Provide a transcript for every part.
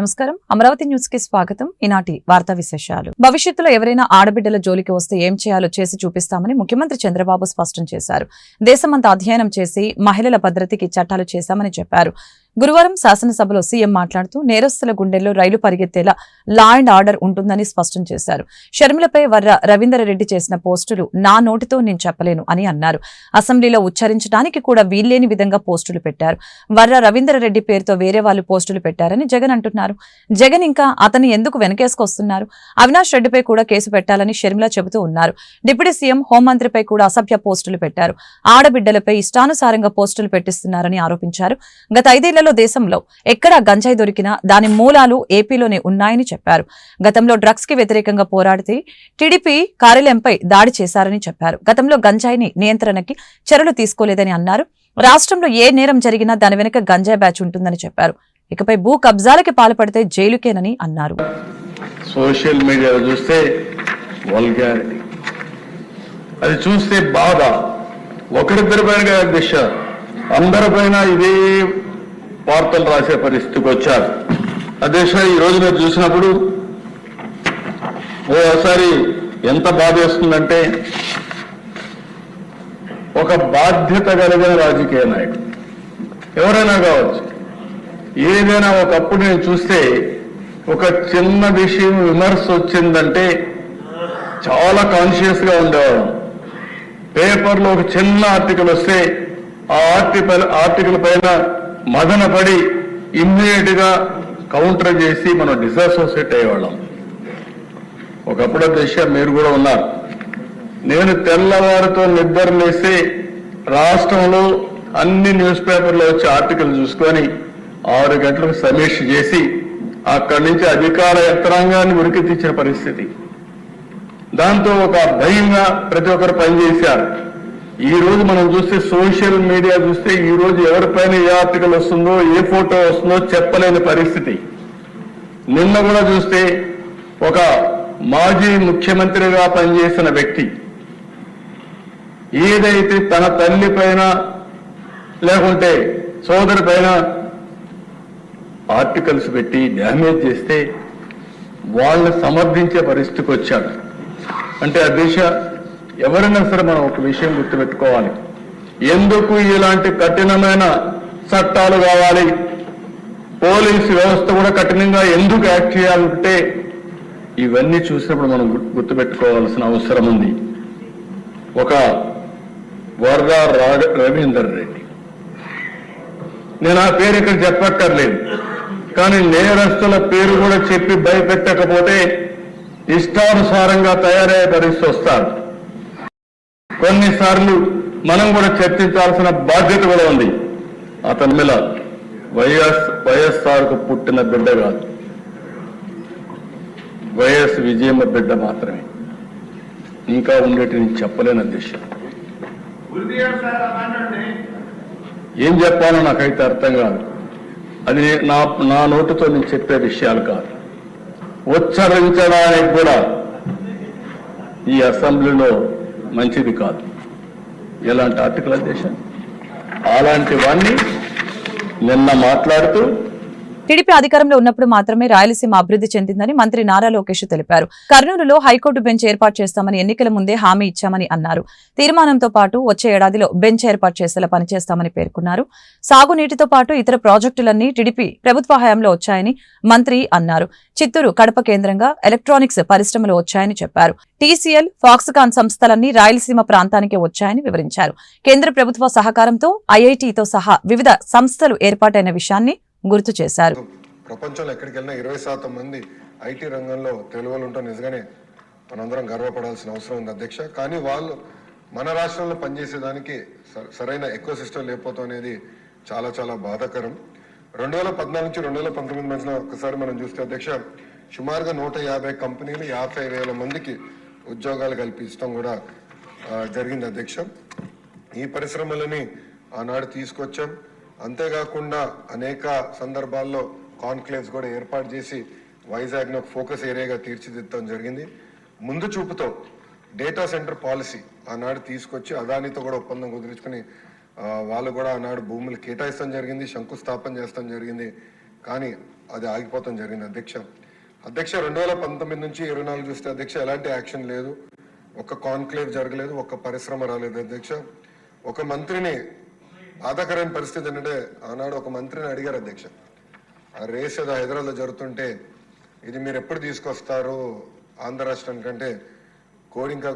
నమస్కారం అమరావతి న్యూస్ కి స్వాగతం. ఈనాటి వార్తా విశేషాలు. భవిష్యత్తులో ఎవరైనా ఆడబిడ్డల జోలికి వస్తే ఏం చేయాలో చేసి చూపిస్తామని ముఖ్యమంత్రి చంద్రబాబు స్పష్టం చేశారు. దేశమంతా అధ్యయనం చేసి మహిళల భద్రతకి చట్టాలు చేశామని చెప్పారు. గురువారం శాసనసభలో సీఎం మాట్లాడుతూ నేరస్తుల గుండెల్లో రైలు పరిగెత్తేలా లా అండ్ ఆర్డర్ ఉంటుందని స్పష్టం చేశారు. షర్మిలపై వర్ర రవీందర్రెడ్డి చేసిన పోస్టులు నా నోటితో నేను చెప్పలేను అని అన్నారు. అసెంబ్లీలో ఉచ్చరించడానికి కూడా వీల్లేని విధంగా పోస్టులు పెట్టారు. వర్ర రవీందర్రెడ్డి పేరుతో వేరే వాళ్ళు పోస్టులు పెట్టారని జగన్ అంటున్నారు. జగన్ ఇంకా అతన్ని ఎందుకు వెనకేసుకొస్తున్నారు? అవినాష్ రెడ్డిపై కూడా కేసు పెట్టాలని షర్మిల చెబుతూ ఉన్నారు. డిప్యూటీ సీఎం హోంమంత్రిపై కూడా అసభ్య పోస్టులు పెట్టారు. ఆడబిడ్డలపై ఇష్టానుసారంగా పోస్టులు పెట్టిస్తున్నారని ఆరోపించారు. గత 5 ఏళ్లలో దేశంలో ఎక్కడా గంజాయి దొరికినా దాని మూలాలు ఏపీలోనే ఉన్నాయని చెప్పారు. గతంలో డ్రగ్స్ కి వ్యతిరేకంగా పోరాడితే టీడీపీ కార్యాలయంపై దాడి చేశారని చెప్పారు. గతంలో గంజాయిని నియంత్రణకి చర్యలు తీసుకోలేదని అన్నారు. రాష్ట్రంలో ఏ నేరం జరిగినా దాని వెనుక గంజాయి బ్యాచ్ ఉంటుందని చెప్పారు. ఇకపై భూ కబ్జాలకి పాల్పడితే జైలుకేనని అన్నారు. సోషల్ మీడియాలో చూస్తే వల్గారిటీ, అది చూస్తే బాధ. ఒకరిద్దరి పైన దిశ అందరిపైన ఇదే వార్తలు రాసే పరిస్థితికి వచ్చారు. అధ్యక్ష, ఈ రోజు మీరు చూసినప్పుడు ఓసారి ఎంత బాధ వేస్తుందంటే, ఒక బాధ్యత కలిగిన రాజకీయ నాయకుడు ఎవరైనా కావచ్చు, ఏదైనా ఒకప్పుడు నేను చూస్తే ఒక చిన్న విషయం విమర్శ వచ్చిందంటే చాలా కాన్షియస్ గా ఉండేవాడు. పేపర్లో ఒక చిన్న ఆర్టికల్ వస్తే ఆ ఆర్టికల్ పైన మదన పడి ఇమ్మీడియట్ గా కౌంటర్ చేసి మనం డిసాసోసియేట్ అయ్యేవాళ్ళం. ఒకప్పుడు దశ మీరు కూడా ఉన్నారు. నేను తెల్లవారితో నిద్ర లేస్తే రాష్ట్రంలో అన్ని న్యూస్ పేపర్లో వచ్చే ఆర్టికల్ చూసుకొని 6 గంటలకు సమీక్ష చేసి అక్కడి నుంచి అధికార యంత్రాంగాన్ని ఉరికి తెచ్చిన పరిస్థితి. దాంతో ఒక భయంగా ప్రతి ఒక్కరు పనిచేశారు. ఈ రోజు మనం చూస్తే సోషల్ మీడియా చూస్తే ఈ రోజు ఎవరిపైన ఏ ఆర్టికల్ వస్తుందో ఏ ఫోటో వస్తుందో చెప్పలేని పరిస్థితి. నిన్న కూడా చూస్తే ఒక మాజీ ముఖ్యమంత్రిగా పనిచేసిన వ్యక్తి ఏదైతే తన తల్లి పైన లేకుంటే సోదరి పైన ఆర్టికల్స్ పెట్టి డ్యామేజ్ చేస్తే వాళ్ళని సమర్థించే పరిస్థితికి వచ్చాడు. అంటే ఆ దేశ ఎవరైనా సరే మనం ఒక విషయం గుర్తుపెట్టుకోవాలి. ఎందుకు ఇలాంటి కఠినమైన చట్టాలు కావాలి, పోలీసు వ్యవస్థ కూడా కఠినంగా ఎందుకు యాక్ట్ చేయాలంటే ఇవన్నీ చూసినప్పుడు మనం గుర్తుపెట్టుకోవాల్సిన అవసరం ఉంది. ఒక వర్ర రవీందర్ రెడ్డి, నేను ఆ పేరు ఇక్కడ చెప్పక్కర్లేదు, కానీ నేరస్తుల పేరు కూడా చెప్పి భయపెట్టకపోతే ఇష్టానుసారంగా తయారయ్యే పరిస్థితి వస్తారు. కొన్నిసార్లు మనం కూడా చర్చించాల్సిన బాధ్యత కూడా ఉంది. అతని మీద వైఎస్ఆర్కు పుట్టిన బిడ్డ కాదు, వైఎస్ విజయమ్మ బిడ్డ మాత్రమే. ఇంకా ఉండేటిని చెప్పలేని దిశ. ఏం చెప్పాలో నాకైతే అర్థం కాదు. అది నా నోటితో నేను చెప్పే విషయాలు కాదు. ఉచ్చరించడానికి కూడా ఈ అసెంబ్లీలో మంచిది కాదు. ఎలాంటి ఆర్టికల్ అధ్యక్ష అలాంటివన్నీ నిన్న మాట్లాడుతూ టీడీపీ అధికారంలో ఉన్నప్పుడు మాత్రమే రాయలసీమ అభివృద్ధి చెందిందని మంత్రి నారా లోకేష్ తెలిపారు. కర్నూలులో హైకోర్టు బెంచ్ ఏర్పాటు చేస్తామని ఎన్నికల ముందే హామీ ఇచ్చామని అన్నారు. తీర్మానంతో పాటు వచ్చే ఏడాదిలో బెంచ్ ఏర్పాటు చేసేలా పనిచేస్తామని పేర్కొన్నారు. సాగునీటితో పాటు ఇతర ప్రాజెక్టులన్నీ టీడీపీ ప్రభుత్వ హయాంలో వచ్చాయని మంత్రి అన్నారు. చిత్తూరు, కడప కేంద్రంగా ఎలక్ట్రానిక్స్ పరిశ్రమలు వచ్చాయని చెప్పారు. టీసీఎల్, ఫాక్స్కాన్ సంస్థలన్నీ రాయలసీమ ప్రాంతానికే వచ్చాయని వివరించారు. కేంద్ర ప్రభుత్వ సహకారంతో ఐఐటీతో సహా వివిధ సంస్థలు ఏర్పాటైన విషయాన్ని గుర్తు చేశారు. ప్రపంచంలో ఎక్కడికి వెళ్ళినా 20% మంది ఐటీ రంగంలో తెలుగు వాళ్ళు ఉంటారు. నిజంగానే మనందరం గర్వపడాల్సిన అవసరం ఉంది అధ్యక్ష. కానీ వాళ్ళు మన రాష్ట్రంలో పనిచేసేదానికి సరైన ఎకో సిస్టమ్ లేకపోవడం అనేది చాలా చాలా బాధాకరం. 2014 నుంచి 2019 మధ్యన ఒకసారి మనం చూస్తే అధ్యక్ష, సుమారుగా 150 కంపెనీలు 50,000 మందికి ఉద్యోగాలు కల్పించడం కూడా జరిగింది అధ్యక్ష. ఈ పరిశ్రమలని ఆనాడు తీసుకొచ్చాం. అంతేకాకుండా అనేక సందర్భాల్లో కాన్క్లేవ్స్ కూడా ఏర్పాటు చేసి వైజాగ్ను ఫోకస్ ఏరియాగా తీర్చిదిద్దడం జరిగింది. ముందు చూపుతో డేటా సెంటర్ పాలసీ ఆనాడు తీసుకొచ్చి అదానితో కూడా ఒప్పందం కుదుర్చుకుని వాళ్ళు కూడా ఆనాడు భూములు కేటాయిస్తాం జరిగింది, శంకుస్థాపన చేస్తాం జరిగింది. కానీ అది ఆగిపోతాం జరిగింది అధ్యక్ష. 2019 నుంచి 24 చూస్తే అధ్యక్ష ఎలాంటి యాక్షన్ లేదు, ఒక్క కాన్క్లేవ్ జరగలేదు, ఒక్క పరిశ్రమ రాలేదు అధ్యక్ష. ఒక మంత్రిని బాధాకరమైన పరిస్థితి ఏంటంటే ఆనాడు ఒక మంత్రిని అడిగారు అధ్యక్ష, ఆ రేస్ ఏదో హైదరాబాద్లో జరుగుతుంటే ఇది మీరు ఎప్పుడు తీసుకొస్తారు ఆంధ్ర రాష్ట్రానికంటే కోడి ఇంకా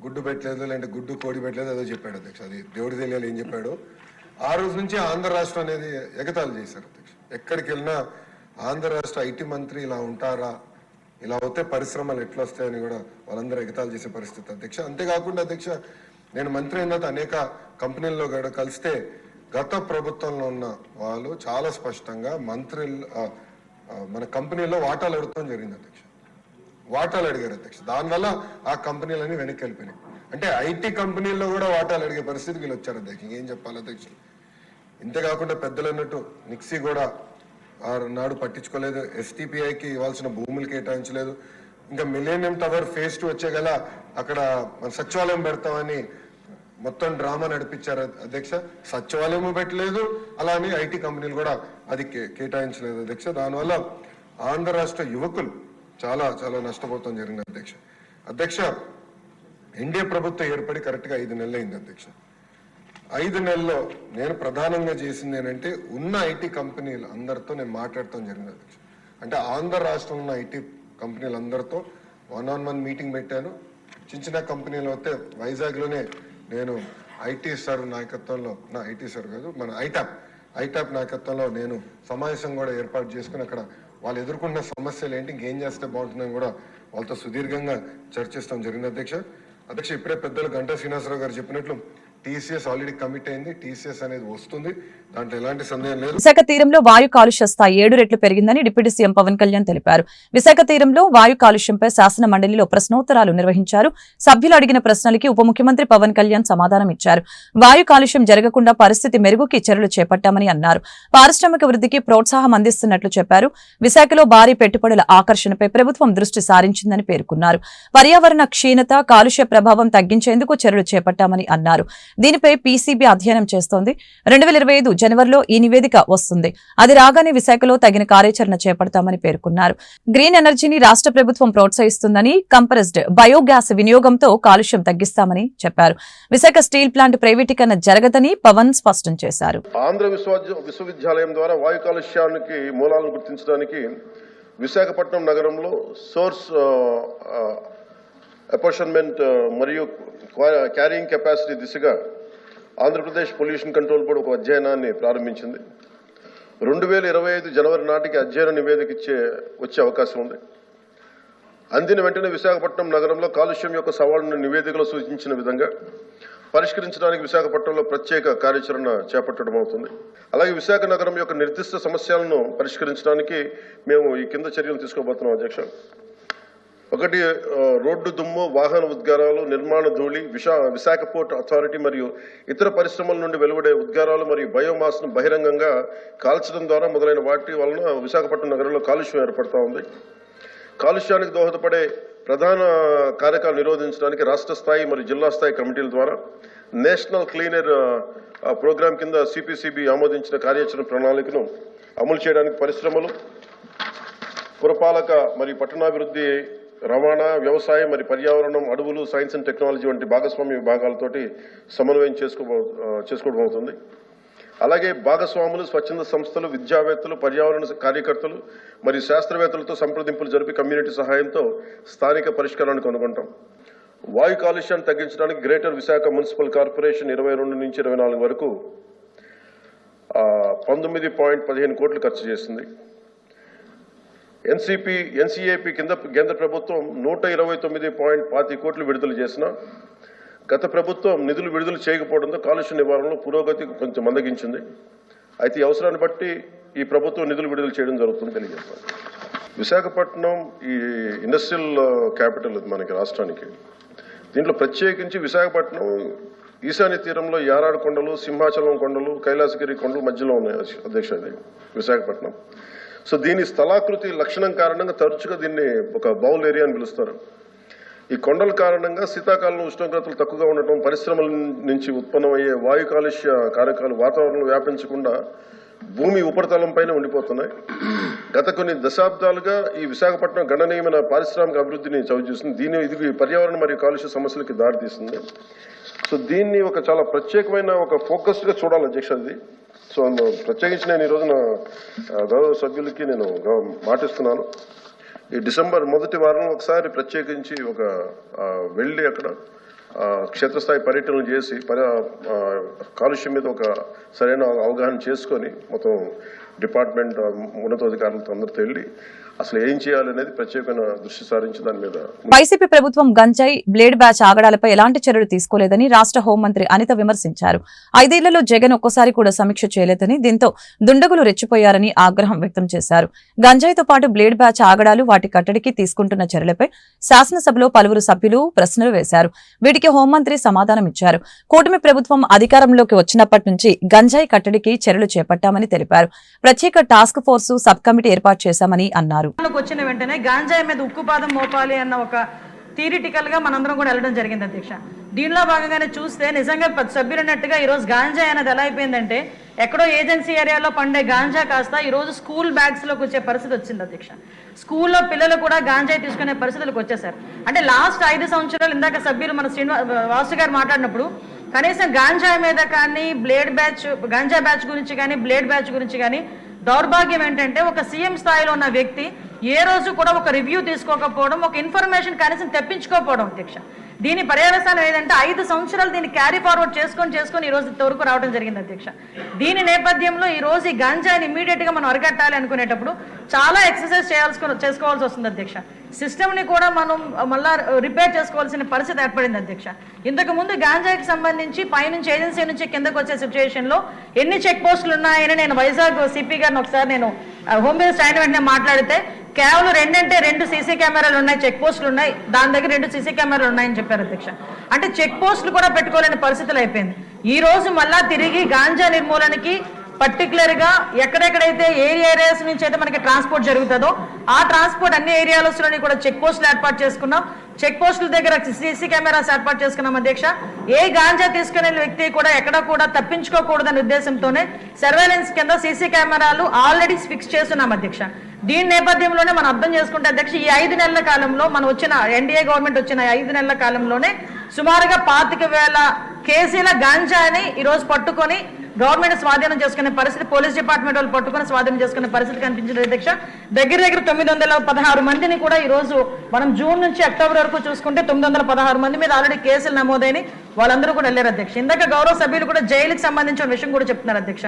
గుడ్డు పెట్టలేదు, లేదంటే గుడ్డు కోడి పెట్టలేదు ఏదో చెప్పాడు అధ్యక్ష. అది దేవుడి తెలియాలి ఏం చెప్పాడు. ఆ రోజు నుంచి ఆంధ్ర రాష్ట్రం అనేది ఎగతాళి చేశారు అధ్యక్ష. ఎక్కడికి వెళ్ళినా ఆంధ్ర రాష్ట్ర ఐటీ మంత్రి ఇలా ఉంటారా, ఇలా అవుతే పరిశ్రమలు ఎట్లా వస్తాయని కూడా వాళ్ళందరూ ఎగతాళి చేసే పరిస్థితి అధ్యక్ష. అంతేకాకుండా అధ్యక్ష నేను మంత్రి అయిన తర్వాత అనేక కంపెనీల్లో కూడా కలిస్తే గత ప్రభుత్వంలో ఉన్న వాళ్ళు చాలా స్పష్టంగా మన కంపెనీలో వాటాలు అడుగుతాం జరిగింది అధ్యక్ష. వాటాలు అడిగారు అధ్యక్ష. దానివల్ల ఆ కంపెనీలన్నీ వెనక్కి వెళ్ళిపోయినాయి. అంటే ఐటీ కంపెనీల్లో కూడా వాటాలు అడిగే పరిస్థితికి వీళ్ళు వచ్చారు అధ్యక్ష. ఏం చెప్పాలి అధ్యక్ష. ఇంతేకాకుండా పెద్దలు అన్నట్టు నిక్సీ కూడా నాడు పట్టించుకోలేదు, ఎస్టీపీఐకి ఇవ్వాల్సిన భూములు కేటాయించలేదు. ఇంకా మిలేనియం టవర్ ఫేజ్ 2 వచ్చే గల అక్కడ మన సచివాలయం పెడతామని మొత్తం డ్రామా నడిపించారు అధ్యక్ష. సచివాలయం పెట్టలేదు, అలానే ఐటీ కంపెనీలు కూడా అది కేటాయించలేదు అధ్యక్ష. దానివల్ల ఆంధ్ర రాష్ట్ర యువకులు చాలా చాలా నష్టపోతాం జరిగింది అధ్యక్ష. ఎన్డీఏ ప్రభుత్వం ఏర్పడి కరెక్ట్గా 5 నెలలు అయింది అధ్యక్ష. 5 నెలల్లో నేను ప్రధానంగా చేసింది ఏంటంటే ఉన్న ఐటీ కంపెనీలు అందరితో నేను మాట్లాడటం జరిగింది అధ్యక్ష. అంటే ఆంధ్ర రాష్ట్రంలో ఉన్న ఐటీ కంపెనీలు అందరితో 1-on-1 మీటింగ్ పెట్టాను. చిన్న కంపెనీలు అయితే వైజాగ్లోనే నేను ఐటీ సార్ నాయకత్వంలో, ఐటీ సార్ కాదు మన ఐటాప్ నాయకత్వంలో నేను సమావేశం కూడా ఏర్పాటు చేసుకుని అక్కడ వాళ్ళు ఎదుర్కొన్న సమస్యలు ఏంటి, ఇంకేం చేస్తే బాగుంటుందని కూడా వాళ్ళతో సుదీర్ఘంగా చర్చిస్తాం జరిగింది అధ్యక్ష. ఇప్పుడే పెద్దలు గంటా శ్రీనివాసరావు గారు చెప్పినట్లు టీసీఎస్ ఆల్రెడీ కమిట్ అయింది. టీసీఎస్ అనేది వస్తుంది, దాంట్లో ఎలాంటి సందేహం లేదు. విశాఖ తీరంలో వాయు కాలుష్య స్థాయి 7 రెట్లు పెరిగిందని డిప్యూటీ సీఎం పవన్ కళ్యాణ్ తెలిపారు. విశాఖ తీరంలో వాయు కాలుష్యంపై శాసన మండలిలో ప్రశ్నోత్తరాలు నిర్వహించారు. సభ్యులు అడిగిన ప్రశ్నలకి ఉప ముఖ్యమంత్రి పవన్ కళ్యాణ్ సమాధానం ఇచ్చారు. వాయు కాలుష్యం జరగకుండా పరిస్థితి మెరుగుకి చర్యలు చేపట్టామని అన్నారు. పారిశ్రామిక వృద్ధికి ప్రోత్సాహం అందిస్తున్నట్లు చెప్పారు. విశాఖలో భారీ పెట్టుబడుల ఆకర్షణపై ప్రభుత్వం దృష్టి సారించిందని పేర్కొన్నారు. పర్యావరణ క్షీణత, కాలుష్య ప్రభావం తగ్గించేందుకు చర్యలు చేపట్టామని అన్నారు. దీనిపై పీసీబీ అధ్యయనం చేస్తోంది. 2025 జనవరిలో ఈ నివేదిక వస్తుంది. అది రాగానే విశాఖలో తగిన కార్యాచరణ చేపడతామని పేర్కొన్నారు. గ్రీన్ ఎనర్జీని రాష్ట్ర ప్రభుత్వం ప్రోత్సహిస్తుందని, కంప్రెస్డ్ బయోగ్యాస్ వినియోగంతో కాలుష్యం తగ్గిస్తామని చెప్పారు. విశాఖ స్టీల్ ప్లాంట్ ప్రైవేటీకరణ జరగదని పవన్ స్పష్టం చేశారు. ఆంధ్ర విశ్వవిద్యాలయం ద్వారా వాయు కాలుష్యానికి మూలాలను గుర్తించడానికి విశాఖపట్నం నగరంలో సోర్స్ అపార్ట్మెంట్ మరియు క్యారింగ్ కెపాసిటీ దిశగా ఆంధ్రప్రదేశ్ పొల్యూషన్ కంట్రోల్ బోర్డు ఒక అధ్యయనాన్ని ప్రారంభించింది. 2025 జనవరి నాటికి అధ్యయన నివేదిక వచ్చే అవకాశం ఉంది. అందిన వెంటనే విశాఖపట్నం నగరంలో కాలుష్యం యొక్క సవాళ్లను నివేదికలో సూచించిన విధంగా పరిష్కరించడానికి విశాఖపట్నంలో ప్రత్యేక కార్యాచరణ చేపట్టడం అవుతుంది. అలాగే విశాఖ నగరం యొక్క నిర్దిష్ట సమస్యలను పరిష్కరించడానికి మేము ఈ కింద చర్యలు తీసుకోబోతున్నాం అధ్యక్ష. 1 రోడ్డు దుమ్ము, వాహన ఉద్గారాలు, నిర్మాణ ధూళి, విశాఖ పోర్ట్ అథారిటీ మరియు ఇతర పరిశ్రమల నుండి వెలువడే ఉద్గారాలు మరియు బయోమాస్ ను బహిరంగంగా కాల్చడం ద్వారా మొదలైన వాటి వలన విశాఖపట్నం నగరంలో కాలుష్యం ఏర్పడతా ఉంది. కాలుష్యానికి దోహదపడే ప్రధాన కారకాలు నిరోధించడానికి రాష్ట్ర స్థాయి మరియు జిల్లా స్థాయి కమిటీల ద్వారా నేషనల్ క్లీనర్ ప్రోగ్రాం కింద సిపిసిబి ఆమోదించిన కార్యాచరణ ప్రణాళికను అమలు చేయడానికి పరిశ్రమలు, పురపాలక మరియు పట్టణాభివృద్ధి, రవాణా, వ్యవసాయం మరియు పర్యావరణం, అడవులు, సైన్స్ అండ్ టెక్నాలజీ వంటి భాగస్వామ్య విభాగాలతోటి సమన్వయం చేసుకోవడం అవుతుంది. అలాగే భాగస్వాములు, స్వచ్ఛంద సంస్థలు, విద్యావేత్తలు, పర్యావరణ కార్యకర్తలు మరియు శాస్త్రవేత్తలతో సంప్రదింపులు జరిపి కమ్యూనిటీ సహాయంతో స్థానిక పరిష్కారాన్ని కనుగొంటాం. వాయు కాలుష్యాన్ని తగ్గించడానికి గ్రేటర్ విశాఖ మున్సిపల్ కార్పొరేషన్ 22 నుంచి 24 వరకు 19.15 కోట్లు ఖర్చు చేసింది. ఎన్సీఏపీ కింద కేంద్ర ప్రభుత్వం 129.25 కోట్లు విడుదల చేసిన గత ప్రభుత్వం నిధులు విడుదల చేయకపోవడంతో కాలుష్య నివారణలో పురోగతి కొంచెం మందగించింది. అయితే ఈ అవసరాన్ని బట్టి ఈ ప్రభుత్వం నిధులు విడుదల చేయడం జరుగుతుంది తెలియజేస్తాను. విశాఖపట్నం ఈ ఇండస్ట్రియల్ క్యాపిటల్ మనకి రాష్ట్రానికి. దీంట్లో ప్రత్యేకించి విశాఖపట్నం ఈశాన్య తీరంలో యారాడు కొండలు, సింహాచలం కొండలు, కైలాసగిరి కొండలు మధ్యలో ఉన్నాయి అధ్యక్ష. అది విశాఖపట్నం. సో దీని స్థలాకృతి లక్షణం కారణంగా తరచుగా దీన్ని ఒక బౌల్ ఏరియా అని పిలుస్తారు. ఈ కొండల కారణంగా శీతాకాలంలో ఉష్ణోగ్రతలు తక్కువగా ఉండటం, పరిశ్రమల నుంచి ఉత్పన్నమయ్యే వాయు కాలుష్య కారకాలు వాతావరణంలో వ్యాపించకుండా భూమి ఉపరితలంపైనే ఉండిపోతున్నాయి. గత కొన్ని దశాబ్దాలుగా ఈ విశాఖపట్నం గణనీయమైన పారిశ్రామిక అభివృద్ధిని చవిచూస్తుంది. ఇది పర్యావరణ మరియు కాలుష్య సమస్యలకి దారితీస్తుంది. సో దీన్ని ఒక చాలా ప్రత్యేకమైన ఒక ఫోకస్డ్గా చూడాలి అధ్యక్ష. అది సో ప్రత్యేకించి నేను ఈ రోజున గౌరవ సభ్యులకి నేను మాటిస్తున్నాను. ఈ డిసెంబర్ మొదటి వారంలో ఒకసారి ప్రత్యేకించి వెళ్ళి అక్కడ క్షేత్రస్థాయి పర్యటనలు చేసి కాలుష్యం మీద ఒక సరైన అవగాహన చేసుకొని మొత్తం డిపార్ట్మెంట్ ఉన్నతాధికారులతో అందరితో వెళ్ళి అసలు ఏం చేయాలనేది ప్రత్యేకమైన దృష్టి సారించి దాని మీద. వైసీపీ ప్రభుత్వం గంజాయి, బ్లేడ్ బ్యాచ్ ఆగడాలపై ఎలాంటి చర్యలు తీసుకోలేదని రాష్ట్ర హోంమంత్రి అనిత విమర్శించారు. 5 ఏళ్లలో జగన్ ఒక్కసారి కూడా సమీక్ష చేయలేదని, దీంతో దుండగులు రెచ్చిపోయారని ఆగ్రహం వ్యక్తం చేశారు. గంజాయితో పాటు బ్లేడ్ బ్యాచ్ ఆగడాలు, వాటి కట్టడికి తీసుకుంటున్న చర్యలపై శాసనసభలో పలువురు సభ్యులు ప్రశ్నలు వేశారు. వీటికి హోంమంత్రి సమాధానం ఇచ్చారు. కూటమి ప్రభుత్వం అధికారంలోకి వచ్చినప్పటి నుంచి గంజాయి కట్టడికి చర్యలు చేపట్టామని తెలిపారు. ప్రత్యేక టాస్క్ ఫోర్సు, సబ్ కమిటీ ఏర్పాటు చేశామని అన్నారు. వచ్చిన వెంటనే గాంజాయి మీద ఉక్కుపాదం మోపాలి అన్న ఒక థియరిటికల్ గా మనందరం కూడా వెళ్ళడం జరిగింది అధ్యక్ష. దీనిలో భాగంగానే చూస్తే నిజంగా సభ్యులు అన్నట్టుగా ఈరోజు గాంజాయి అనేది ఎలా అయిపోయిందంటే ఎక్కడో ఏజెన్సీ ఏరియాలో పండే గాంజా కాస్త ఈరోజు స్కూల్ బ్యాగ్స్ లోకి వచ్చే పరిస్థితి వచ్చింది అధ్యక్ష. స్కూల్లో పిల్లలు కూడా గాంజాయి తీసుకునే పరిస్థితులకు వచ్చేసారు. అంటే లాస్ట్ 5 సంవత్సరాలు ఇందాక సభ్యులు మన వాసు గారు మాట్లాడినప్పుడు కనీసం గాంజాయి మీద కానీ గాంజా బ్యాచ్ గురించి కానీ బ్లేడ్ బ్యాచ్ గురించి కానీ దౌర్భాగ్యం ఏంటంటే ఒక సీఎం స్థాయిలో ఉన్న వ్యక్తి ఏ రోజు కూడా ఒక రివ్యూ తీసుకోకపోవడం, ఒక ఇన్ఫర్మేషన్ కనీసం తెప్పించుకోకపోవడం అధ్యక్ష. దీని పర్యవసానం ఏదంటే 5 సంవత్సరాలు దీన్ని క్యారీ ఫార్వర్డ్ చేసుకొని ఈ రోజు ఇంతవరకు రావడం జరిగింది అధ్యక్ష. దీని నేపథ్యంలో ఈ రోజు ఈ గంజాయిని ఇమీడియట్ గా మనం అరికట్టాలి అనుకునేటప్పుడు చాలా ఎక్సర్సైజ్ చేసుకోవాల్సి వస్తుంది అధ్యక్ష. సిస్టమ్ ని కూడా మనం మళ్ళా రిపేర్ చేసుకోవాల్సిన పరిస్థితి ఏర్పడింది అధ్యక్ష. ఇంతకు ముందు గాంజాయికి సంబంధించి పైనుంచి ఏజెన్సీ నుంచి కిందకు వచ్చే సిచ్యువేషన్ లో ఎన్ని చెక్ పోస్టులు ఉన్నాయని నేను వైజాగ్ సిపి గారిని ఒకసారి నేను హోమ్ మినిస్టర్ అయిన వెంటనే మాట్లాడితే కేవలం 2 సీసీ కెమెరాలు ఉన్నాయి, చెక్ పోస్టులు ఉన్నాయి, దాని దగ్గర 2 సీసీ కెమెరాలు ఉన్నాయని చెప్పారు అధ్యక్ష. అంటే చెక్ పోస్టులు కూడా పెట్టుకోలేని పరిస్థితులు అయిపోయింది. ఈ రోజు మళ్ళా తిరిగి గాంజా నిర్మూలనకి పర్టికులర్ గా ఎక్కడెక్కడైతే ఏరియాస్ నుంచి అయితే మనకి ట్రాన్స్పోర్ట్ జరుగుతుందో ఆ ట్రాన్స్పోర్ట్ అన్ని ఏరియాలలోని కూడా చెక్ పోస్టులు ఏర్పాటు చేసుకున్నాం. చెక్ పోస్టుల దగ్గర సీసీ కెమెరాస్ ఏర్పాటు చేసుకున్నాం అధ్యక్ష. ఏ గాంజా తీసుకునే వ్యక్తి కూడా ఎక్కడ కూడా తప్పించుకోకూడదనే ఉద్దేశంతోనే సర్వేలెన్స్ కింద సీసీ కెమెరాలు ఆల్రెడీ ఫిక్స్ చేస్తున్నాం అధ్యక్ష. దీని నేపథ్యంలోనే మనం అర్థం చేసుకుంటే అధ్యక్ష, ఈ 5 నెలల కాలంలో మనం వచ్చిన ఎన్డీఏ గవర్నమెంట్ వచ్చిన 5 నెలల కాలంలోనే సుమారుగా 25,000 కేజీల గాంజాని ఈరోజు పట్టుకొని గవర్నమెంట్ స్వాధీనం చేసుకునే పరిస్థితి, పోలీస్ డిపార్ట్మెంట్ వాళ్ళు పట్టుకొని స్వాధీనం చేసుకునే పరిస్థితి కనిపించింది అధ్యక్ష. దగ్గర 916 మందిని కూడా ఈ రోజు మనం జూన్ నుంచి అక్టోబర్ వరకు చూసుకుంటే 916 మంది మీద ఆల్రెడీ కేసులు నమోదైన వాళ్ళందరూ కూడా వెళ్ళారు అధ్యక్ష. ఇందాక గౌరవ సభ్యులు కూడా జైలుకి సంబంధించిన విషయం కూడా చెప్తున్నారు అధ్యక్ష.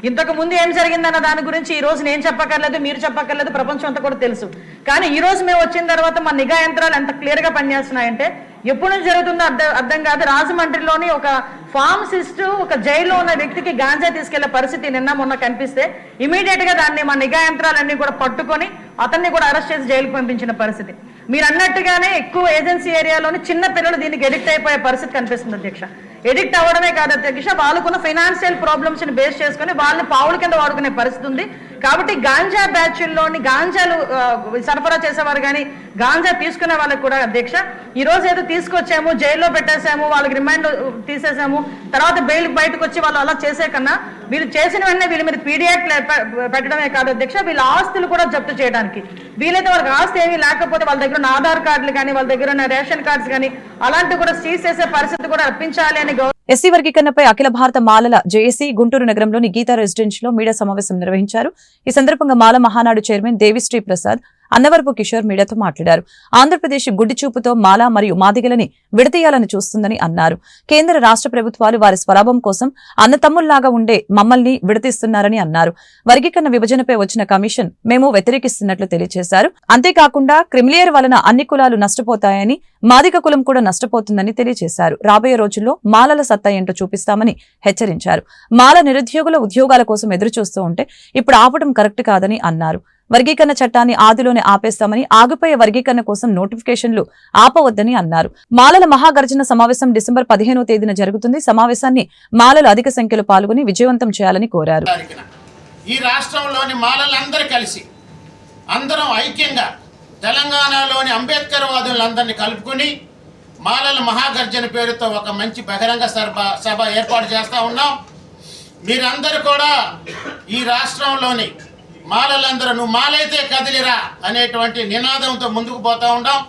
ఇంతకు ముందు ఏం జరిగిందన్న దాని గురించి ఈ రోజు నేను చెప్పక్కర్లేదు, మీరు చెప్పక్కర్లేదు, ప్రపంచం అంతా కూడా తెలుసు. కానీ ఈ రోజు మేము వచ్చిన తర్వాత మా నిఘా యంత్రాలు ఎంత క్లియర్ గా పనిచేస్తున్నాయంటే ఎప్పుడు నుంచి జరుగుతుందో అర్థం కాదు. రాజమండ్రిలోని ఒక ఫార్మసిస్ట్ ఒక జైల్లో ఉన్న వ్యక్తికి గాంజా తీసుకెళ్లే పరిస్థితి నిన్న మొన్న కనిపిస్తే ఇమీడియట్ గా దాన్ని మా నిఘా యంత్రాలన్నీ కూడా పట్టుకొని అతన్ని కూడా అరెస్ట్ చేసి జైలుకు పంపించిన పరిస్థితి. మీరు అన్నట్టుగానే ఎక్కువ ఏజెన్సీ ఏరియాలోని చిన్న పిల్లలు దీనికి ఎడిక్ట్ అయిపోయే పరిస్థితి కనిపిస్తుంది అధ్యక్ష. ఎడిక్ట్ అవ్వడమే కాదు అధ్యక్ష, వాళ్ళకున్న ఫైనాన్షియల్ ప్రాబ్లమ్స్ ని బేస్ చేసుకుని వాళ్ళని పావుల కింద వాడుకునే పరిస్థితి ఉంది. కాబట్టి గాంజా బ్యాచ్ల్లోని గాంజాలు సరఫరా చేసేవారు కానీ గాంజా తీసుకునే వాళ్ళకి కూడా అధ్యక్ష ఈ రోజు ఏదో తీసుకొచ్చాము, జైల్లో పెట్టేసాము, వాళ్ళకి రిమాండ్ తీసేసాము, తర్వాత బెయిల్ బయటకు వచ్చి వాళ్ళు అలా చేసే కన్నా వీళ్ళు చేసిన వెంటనే వీళ్ళ మీద పీడియాక్ట్ పెట్టడమే కాదు అధ్యక్ష, వీళ్ళ ఆస్తులు కూడా జప్తు చేయడానికి వీలైతే వాళ్ళకి ఆస్తి ఏమీ లేకపోతే వాళ్ళ దగ్గర ఉన్న ఆధార్ కార్డులు కానీ వాళ్ళ దగ్గర ఉన్న రేషన్ కార్డ్స్ కానీ అలాంటివి కూడా సీజ్ చేసే పరిస్థితి కూడా రప్పించాలి అని ఎస్సీ వర్గీకరణపై అఖిల భారత మాలల జేఏసీ గుంటూరు నగరంలోని గీతా రెసిడెన్షియల్ లో మీడియా సమావేశం నిర్వహించారు. ఈ సందర్భంగా మాల మహానాడు చైర్మన్ దేవిశ్రీ ప్రసాద్, అన్నవరపు కిషోర్ మీడియాతో మాట్లాడారు. ఆంధ్రప్రదేశ్ గుడ్డి చూపుతో మాల మరియు మాదిగలని విడతీయాలని చూస్తుందని అన్నారు. కేంద్ర రాష్ట్ర ప్రభుత్వాలు వారి స్వలాభం కోసం అన్నతమ్ముల్లాగా ఉండే మమ్మల్ని విడతీస్తున్నారని అన్నారు. వర్గీకరణ విభజనపై వచ్చిన కమిషన్ మేము వ్యతిరేకిస్తున్నట్లు తెలియజేశారు. అంతేకాకుండా క్రిమిలేయర్ వలన అన్ని కులాలు నష్టపోతాయని, మాదిగ కులం కూడా నష్టపోతుందని తెలియజేశారు. రాబోయే రోజుల్లో మాలల సత్తా ఏంటో చూపిస్తామని హెచ్చరించారు. మాల నిరుద్యోగుల ఉద్యోగాల కోసం ఎదురుచూస్తూ ఉంటే ఇప్పుడు ఆపడం కరెక్ట్ కాదని అన్నారు. వర్గీకరణ చట్టాన్ని ఆదిలోనే ఆపేస్తామని, ఆగిపోయే వర్గీకరణ కోసం నోటిఫికేషన్లు ఆపవద్దని అన్నారు. మాలల మహాగర్జన సమావేశం డిసెంబర్ 15వ తేదీన జరుగుతుంది. సమావేశాన్ని మాలలు అధిక సంఖ్యలో పాల్గొని విజయవంతం చేయాలని కోరారు. ఈ రాష్ట్రంలోని మాలలందరూ కలిసి అందరం ఐక్యంగా తెలంగాణలోని అంబేద్కర్ వాదులందరినీ కలుపుకొని మాలల మహాగర్జన పేరుతో ఒక మంచి బహిరంగ సభ ఏర్పాటు చేస్తూ ఉన్నాం. మీరందరూ కూడా ఈ రాష్ట్రంలోని మాలలందరూ నువ్వు మాలైతే కదిలిరా అనేటువంటి నినాదంతో ముందుకు పోతూ ఉన్నాం.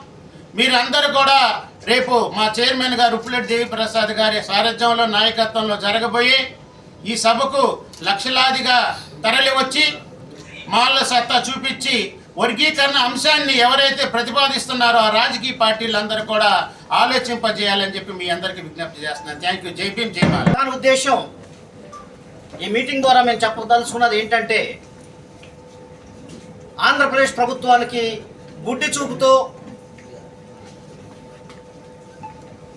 మీరందరూ కూడా రేపు మా చైర్మన్ గారు ఉప్పులెడ్డి దేవిప్రసాద్ గారి సారథ్యంలో నాయకత్వంలో జరగబోయే ఈ సభకు లక్షలాదిగా తరలి వచ్చి మాల సత్తా చూపించి వర్గీకరణ అంశాన్ని ఎవరైతే ప్రతిపాదిస్తున్నారో ఆ రాజకీయ పార్టీలందరూ కూడా ఆలోచింపజేయాలని చెప్పి మీ అందరికీ విజ్ఞప్తి చేస్తున్నాను. Thank you. జై భీమ్, జై మాల. ప్రధాన ఉద్దేశం ఈ మీటింగ్ ద్వారా మేము చెప్పదలుచుకున్నది ఏంటంటే, ఆంధ్రప్రదేశ్ ప్రభుత్వానికి గుడ్డి చూపుతో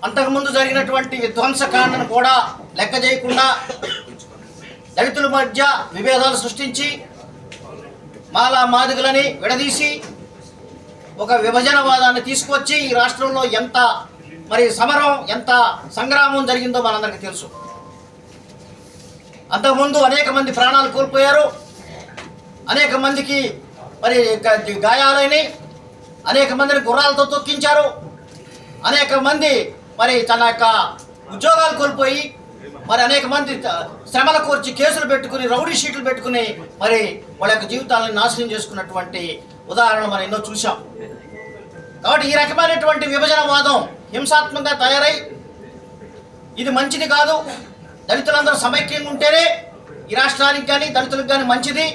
అంతకుముందు జరిగినటువంటి విధ్వంసకాండను కూడా లెక్క చేయకుండా దళితుల మధ్య విభేదాలు సృష్టించి మాలా మాదిగలని విడదీసి ఒక విభజనవాదాన్ని తీసుకొచ్చి ఈ రాష్ట్రంలో ఎంత సమరం, ఎంత సంగ్రామం జరిగిందో మనందరికీ తెలుసు. అంతకుముందు అనేక మంది ప్రాణాలు కోల్పోయారు, అనేక మందికి గాయాలైనవి, అనేక మందిని గుర్రాలతో తొక్కించారు, అనేక మంది తన యొక్క ఉద్యోగాలు కోల్పోయి అనేక మంది శ్రమల కోర్చి కేసులు పెట్టుకుని రౌడీ షీట్లు పెట్టుకుని వాళ్ళ యొక్క జీవితాలను నాశనం చేసుకున్నటువంటి ఉదాహరణ మనం ఎన్నో చూసాం. కాబట్టి ఈ రకమైనటువంటి విభజనవాదం హింసాత్మకంగా తయారై ఇది మంచిది కాదు, దళితులందరూ సమైక్యంగా ఉంటేనే ఈ రాష్ట్రానికి కానీ దళితులకు కానీ మంచిది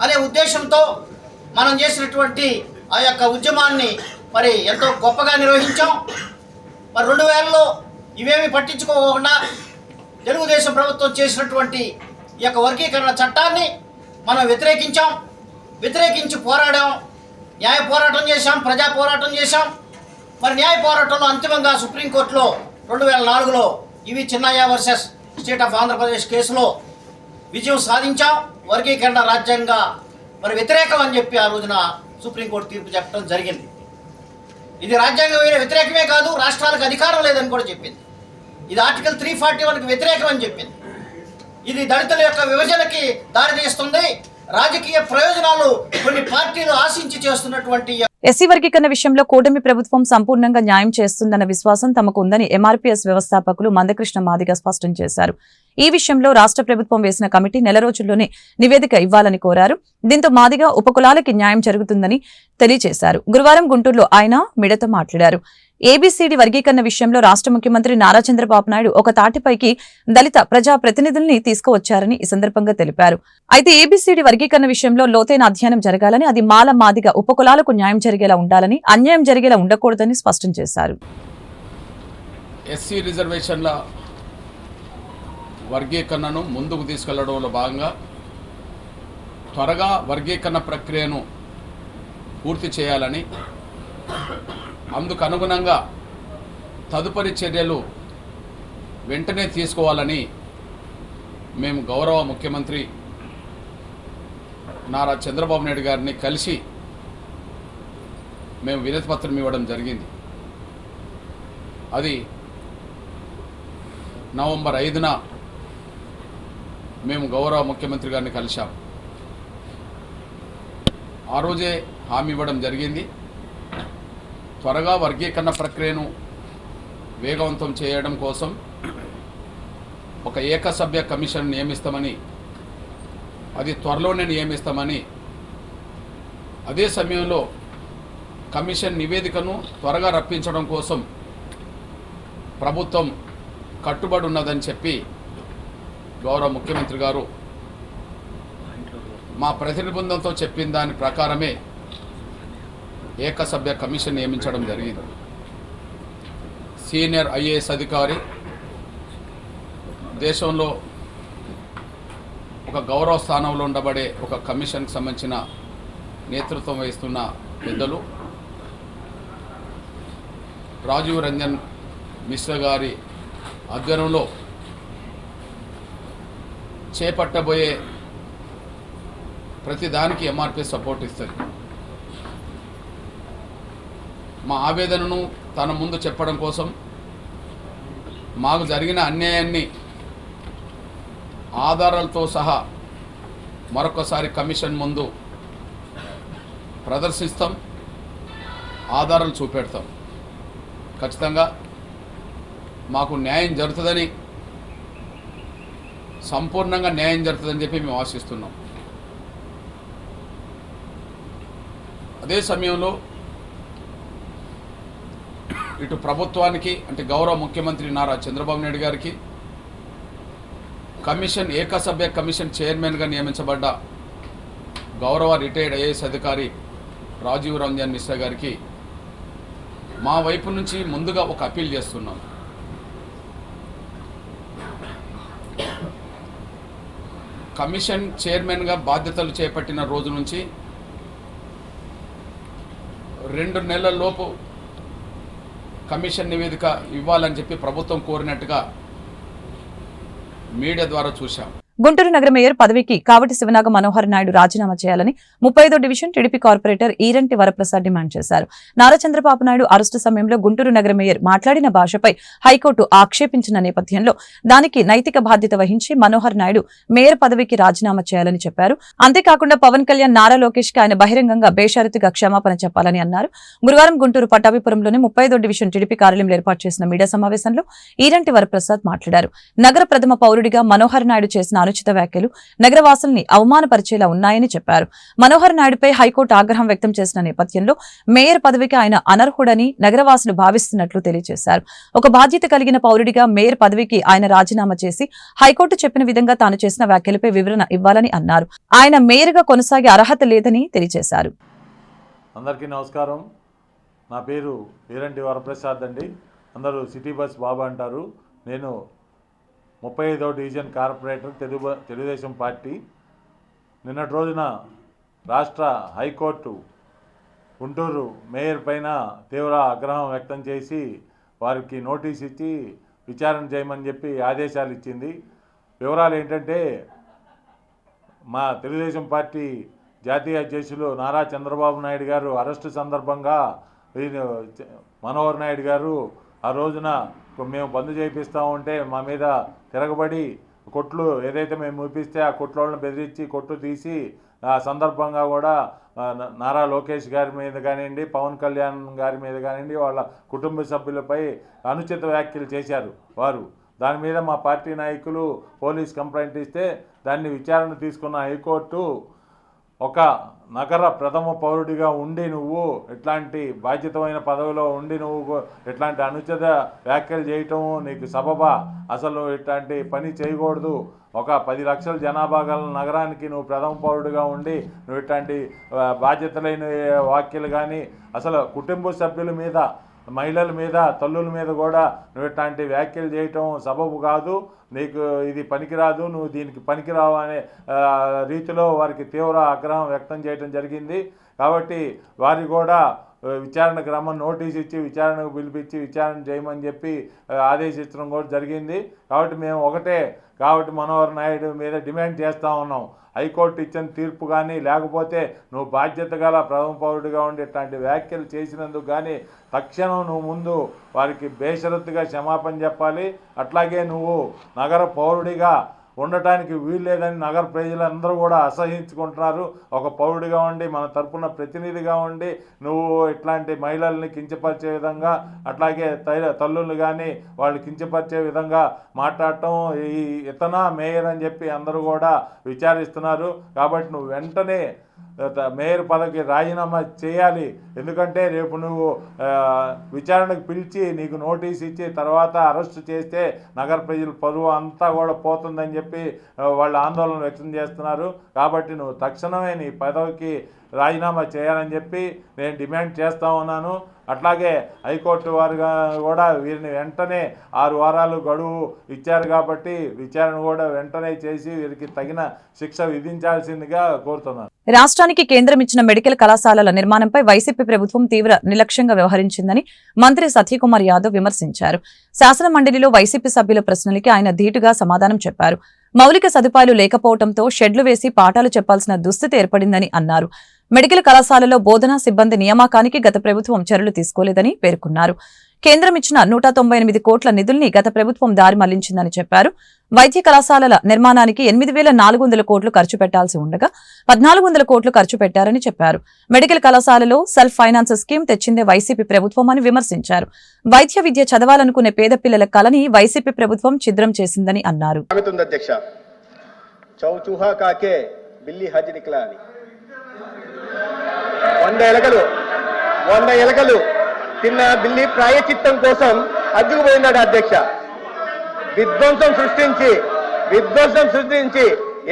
అనే ఉద్దేశంతో మనం చేసినటువంటి ఆ యొక్క ఉద్యమాన్ని ఎంతో గొప్పగా నిర్వహించాం. 2000లో ఇవేమి పట్టించుకోకుండా తెలుగుదేశం ప్రభుత్వం చేసినటువంటి ఈ యొక్క వర్గీకరణ చట్టాన్ని మనం వ్యతిరేకించి పోరాడాం, న్యాయ పోరాటం చేశాం, ప్రజా పోరాటం చేశాం. న్యాయ పోరాటంలో అంతిమంగా సుప్రీంకోర్టులో 2004లో ఇవి Chinnaiah versus state of Andhra Pradesh కేసులో విజయం సాధించాం. వర్గీకరణ రాజ్యాంగ వ్యతిరేకం అని చెప్పి ఆ రోజున సుప్రీంకోర్టు తీర్పు చెప్పడం జరిగింది. ఇది రాజ్యాంగ వ్యతిరేకమే కాదు, రాష్ట్రాలకు అధికారం లేదని కూడా చెప్పింది. ఇది ఆర్టికల్ 341కి వ్యతిరేకం అని చెప్పింది. ఇది దళితుల యొక్క విభజనకి దారితీస్తుంది. రాజకీయ ప్రయోజనాలు కొన్ని పార్టీలు ఆశించి చేస్తున్నటువంటి ఎస్సీ వర్గీకరణ విషయంలో కూటమి ప్రభుత్వం సంపూర్ణంగా న్యాయం చేస్తుందన్న విశ్వాసం తమకు ఉందని ఎంఆర్పీఎస్ వ్యవస్థాపకులు మందకృష్ణ మాదిగ స్పష్టం చేశారు. ఈ విషయంలో రాష్ట్ర ప్రభుత్వం వేసిన కమిటీ నెల రోజుల్లోనే నివేదిక ఇవ్వాలని కోరారు. దీంతో మాదిగ ఉపకులాలకి న్యాయం జరుగుతుందని తెలియజేశారు. గురువారం గుంటూరులో ఆయన మీడియాతో మాట్లాడారు. ఏబీసీడీ వర్గీకరణ విషయంలో రాష్ట్ర ముఖ్యమంత్రి నారా చంద్రబాబు నాయుడు ఒక తాటిపైకి దళిత ప్రజా ప్రతినిధుల్ని తీసుకువచ్చారని ఈ సందర్భంగా తెలిపారు. అయితే ఏబీసీడీ వర్గీకరణ విషయంలో లోతైన అధ్యయనం జరగాలని, అది మాల మాదిగ ఉపకులాలకు న్యాయం జరిగేలా ఉండాలని, అన్యాయం జరిగేలా ఉండకూడదని స్పష్టం చేశారు. ఎస్సీ రిజర్వేషన్ల వర్గీకరణను ముందుకు తీసుకెళ్లడంలో భాగంగా త్వరగా వర్గీకరణ ప్రక్రియను పూర్తి చేయాలని, అందుకు అనుగుణంగా తదుపరి చర్యలు వెంటనే తీసుకోవాలని మేము గౌరవ ముఖ్యమంత్రి నారా చంద్రబాబు నాయుడు గారిని కలిసి మేము వినతిపత్రం ఇవ్వడం జరిగింది. అది నవంబర్ 5న మేము గౌరవ ముఖ్యమంత్రి గారిని కలిశాం. ఆ రోజే హామీ ఇవ్వడం జరిగింది. త్వరగా వర్గీకరణ ప్రక్రియను వేగవంతం చేయడం కోసం ఒక ఏకసభ్య కమిషన్ నియమిస్తామని, అది త్వరలోనే నియమిస్తామని, అదే సమయంలో కమిషన్ నివేదికను త్వరగా రప్పించడం కోసం ప్రభుత్వం కట్టుబడి ఉన్నదని చెప్పి గౌరవ ముఖ్యమంత్రి గారు మా ప్రతినిధి బృందంతో చెప్పిన దాని ప్రకారమే ఏకసభ్య కమిషన్ నియమించడం జరిగింది. సీనియర్ ఐఏఎస్ అధికారి, దేశంలో ఒక గౌరవ స్థానంలో ఉండబడే ఒక కమిషన్కి సంబంధించిన నేతృత్వం వహిస్తున్న పెద్దలు రాజీవ్ రంజన్ మిశ్రా గారి ఆధ్వర్యంలో చేపట్టబోయే ప్రతి దానికి ఎంఆర్పీ సపోర్ట్ ఇస్తుంది. మా ఆవేదనను తన ముందు చెప్పడం కోసం, మాకు జరిగిన అన్యాయాన్ని ఆధారాలతో సహా మరొకసారి కమిషన్ ముందు ప్రదర్శిస్తాం, ఆధారాలు చూపెడతాం. ఖచ్చితంగా మాకు న్యాయం జరుగుతుందని, సంపూర్ణంగా న్యాయం జరుగుతుందని చెప్పి మేము ఆశిస్తున్నాం. అదే సమయంలో ఇటు ప్రభుత్వానికి అంటే గౌరవ ముఖ్యమంత్రి నారా చంద్రబాబు నాయుడు గారికి కమిషన్ ఏకసభ్య కమిషన్ చైర్మన్గా నియమించబడ్డ గౌరవ రిటైర్డ్ ఐఏఎస్ అధికారి రాజీవ్ రంజన్ మిశ్రా గారికి మా వైపు నుంచి ముందుగా ఒక అప్పీల్ చేస్తున్నాం. కమిషన్ చైర్మన్గా బాధ్యతలు చేపట్టిన రోజు నుంచి 2 నెలల లోపు కమిషన్ నివేదిక ఇవ్వాలని చెప్పి ప్రభుత్వం కోరినట్టుగా మీడియా ద్వారా చూశాం. గుంటూరు నగర మేయర్ పదవికి కావటి శివనాగ మనోహర్ నాయుడు రాజీనామా చేయాలని 35వ division TDP corporator Eranti Varaprasad demand చేశారు. నారా చంద్రబాబు నాయుడు అరెస్టు సమయంలో గుంటూరు నగర మేయర్ మాట్లాడిన భాషపై హైకోర్టు ఆక్షేపించిన నేపథ్యంలో దానికి నైతిక బాధ్యత వహించి మనోహర్ నాయుడు మేయర్ పదవికి రాజీనామా చేయాలని చెప్పారు. అంతేకాకుండా పవన్ కళ్యాణ్ నారా లోకేష్ కి ఆయన బహిరంగంగా బేషరతుగా క్షమాపణ చెప్పాలని అన్నారు. గురువారం గుంటూరు పట్టాభిపురంలోని 35వ డివిజన్ టీడీపీ కార్యాలయంలో ఏర్పాటు చేసిన మీడియా సమావేశంలో ఈరంటి వరప్రసాద్ మాట్లాడారు. నగర ప్రథమ పౌరుడిగా మనోహర్ నాయుడు చేసిన అనుచిత వ్యాఖ్యలు నగరవాసుల్ని అవమానపరిచేలా ఉన్నాయని చెప్పారు. మనోహర్ నాయుడుపై హైకోర్టు ఆగ్రహం వ్యక్తం చేసిన నేపథ్యంలో మేయర్ పదవికి ఆయన అనర్హుడని నగరవాసులు భావిస్తున్నట్లు తెలియజేశారు. ఒక బాధ్యత కలిగిన పౌరుడిగా మేయర్ పదవికి ఆయన రాజీనామా చేసి హైకోర్టు చెప్పిన విధంగా తాను చేసిన వ్యాఖ్యలపై వివరణ ఇవ్వాలని అన్నారు. ఆయన మేయర్గా కొనసాగే అర్హత లేదని తెలియజేశారు. అందరికీ నమస్కారం. నా పేరు ఈరంటి వరప్రసాద్ అండి. అందరూ సిటీ బస్ బాబా అంటారు. నేను 35వ డివిజన్ కార్పొరేటర్ తెలుగుదేశం పార్టీ. నిన్నటి రోజున రాష్ట్ర హైకోర్టు గుంటూరు మేయర్ పైన తీవ్ర ఆగ్రహం వ్యక్తం చేసి వారికి నోటీస్ ఇచ్చి విచారణ చేయమని చెప్పి ఆదేశాలు ఇచ్చింది. వివరాలు ఏంటంటే, మా తెలుగుదేశం పార్టీ జాతీయ అధ్యక్షులు నారా చంద్రబాబు నాయుడు గారు అరెస్టు సందర్భంగా మనోహర్ నాయుడు గారు ఆ రోజున మేము బంద్ చేయిస్తూ ఉంటే మా మీద తిరగబడి కొట్లు ఏదైతే మేము మూపిస్తే ఆ కొట్లను బెదిరించి కొట్టు తీసి ఆ సందర్భంగా కూడా నారా లోకేష్ గారి మీద కానివ్వండి, పవన్ కళ్యాణ్ గారి మీద కానివ్వండి, వాళ్ళ కుటుంబ సభ్యులపై అనుచిత వ్యాఖ్యలు చేశారు వారు. దాని మీద మా పార్టీ నాయకులు పోలీస్ కంప్లైంట్ ఇస్తే దాన్ని విచారణ తీసుకున్న హైకోర్టు ఒక నగర ప్రథమ పౌరుడిగా ఉండి నువ్వు ఇట్లాంటి బాధ్యతమైన పదవిలో ఉండి నువ్వు ఇట్లాంటి అనుచిత వ్యాఖ్యలు చేయటం నీకు సబబా? అసలు ఇట్లాంటి పని చేయకూడదు. ఒక 10 లక్షల జనాభా గల నగరానికి నువ్వు ప్రథమ పౌరుడిగా ఉండి నువ్వు ఇట్లాంటి బాధ్యతలైన వ్యాఖ్యలు కానీ, అసలు కుటుంబ సభ్యుల మీద, మహిళల మీద, తల్లుల మీద కూడా నువ్వు ఇట్లాంటి వ్యాఖ్యలు చేయటం సబబు కాదు, నీకు ఇది పనికిరాదు, నువ్వు దీనికి పనికిరావు అనే రీతిలో వారికి తీవ్ర ఆగ్రహం వ్యక్తం చేయడం జరిగింది. కాబట్టి వారి కూడా విచారణకు రమ్మని నోటీస్ ఇచ్చి విచారణకు పిలిపించి విచారణ చేయమని చెప్పి ఆదేశించడం కూడా జరిగింది. కాబట్టి మేము కాబట్టి మనోహర్ నాయుడు మీద డిమాండ్ చేస్తూ ఉన్నాం. హైకోర్టు ఇచ్చిన తీర్పు కానీ, లేకపోతే నువ్వు బాధ్యత గల ప్రథమ పౌరుడిగా ఉండి ఇట్లాంటి వ్యాఖ్యలు చేసినందుకు కానీ తక్షణం నువ్వు ముందు వారికి బేషరతుగా క్షమాపణ చెప్పాలి. అట్లాగే నువ్వు నగర పౌరుడిగా ఉండటానికి వీల్లేదని నగర ప్రజలందరూ కూడా అసహించుకుంటున్నారు. ఒక పౌరుడిగా ఉండి మన తరపున ప్రతినిధిగా ఉండి నువ్వు ఇట్లాంటి మహిళల్ని కించపరిచే విధంగా, అట్లాగే తల్లులు కానీ వాళ్ళు కించపరిచే విధంగా మాట్లాడటం ఇతనా మేయర్ అని చెప్పి అందరూ కూడా విచారిస్తున్నారు. కాబట్టి నువ్వు వెంటనే మేయర్ పదవికి రాజీనామా చేయాలి. ఎందుకంటే రేపు నువ్వు విచారణకు పిలిచి నీకు నోటీస్ ఇచ్చి తర్వాత అరెస్టు చేస్తే నగర ప్రజల పరువు అంతా కూడా పోతుందని చెప్పి వాళ్ళు ఆందోళన వ్యక్తం చేస్తున్నారు. కాబట్టి నువ్వు తక్షణమే నీ పదవికి రాజీనామా చేయాలని చెప్పి నేను డిమాండ్ చేస్తూ ఉన్నాను. అట్లాగే హైకోర్టు వారు కూడా వీరిని వెంటనే 6 వారాలు గడువు ఇచ్చారు కాబట్టి విచారణ కూడా వెంటనే చేసి వీరికి తగిన శిక్ష విధించాల్సిందిగా కోరుతున్నాను. రాష్ట్రానికి కేంద్రం ఇచ్చిన మెడికల్ కళాశాలల నిర్మాణంపై వైసీపీ ప్రభుత్వం తీవ్ర నిర్లక్ష్యంగా వ్యవహరించిందని మంత్రి సత్యకుమార్ యాదవ్ విమర్శించారు. శాసన మండలిలో వైసీపీ సభ్యుల ప్రశ్నలకి ఆయన ధీటుగా సమాధానం చెప్పారు. మౌలిక సదుపాయాలు లేకపోవడంతో షెడ్లు వేసి పాఠాలు చెప్పాల్సిన దుస్థితి ఏర్పడిందని అన్నారు. మెడికల్ కళాశాలలో బోధనా సిబ్బంది నియామకానికి గత ప్రభుత్వం చర్యలు తీసుకోలేదని పేర్కొన్నారు. కేంద్రం ఇచ్చిన 198 కోట్ల నిధుల్ని గత ప్రభుత్వం దారి మళ్లించిందని చెప్పారు. వైద్య కళాశాలల నిర్మాణానికి 8,400 కోట్లు ఖర్చు పెట్టాల్సి ఉండగా 1,400 కోట్లు ఖర్చు పెట్టారని చెప్పారు. మెడికల్ కళాశాలలో సెల్ఫ్ ఫైనాన్స్ స్కీమ్ తెచ్చిందే వైసీపీ ప్రభుత్వం అని విమర్శించారు. వైద్య విద్య చదవాలనుకునే పేద పిల్లల కలని వైసీపీ ప్రభుత్వం ఛిద్రం చేసిందని అన్నారు. చౌచూహా కాకే బిల్లి హజ్ నికలా అని 100 ఎలకలు తిన్న బిల్లి ప్రాయచిత్తం కోసం హజ్జుకు పోయినాడు అధ్యక్ష. విధ్వంసం సృష్టించి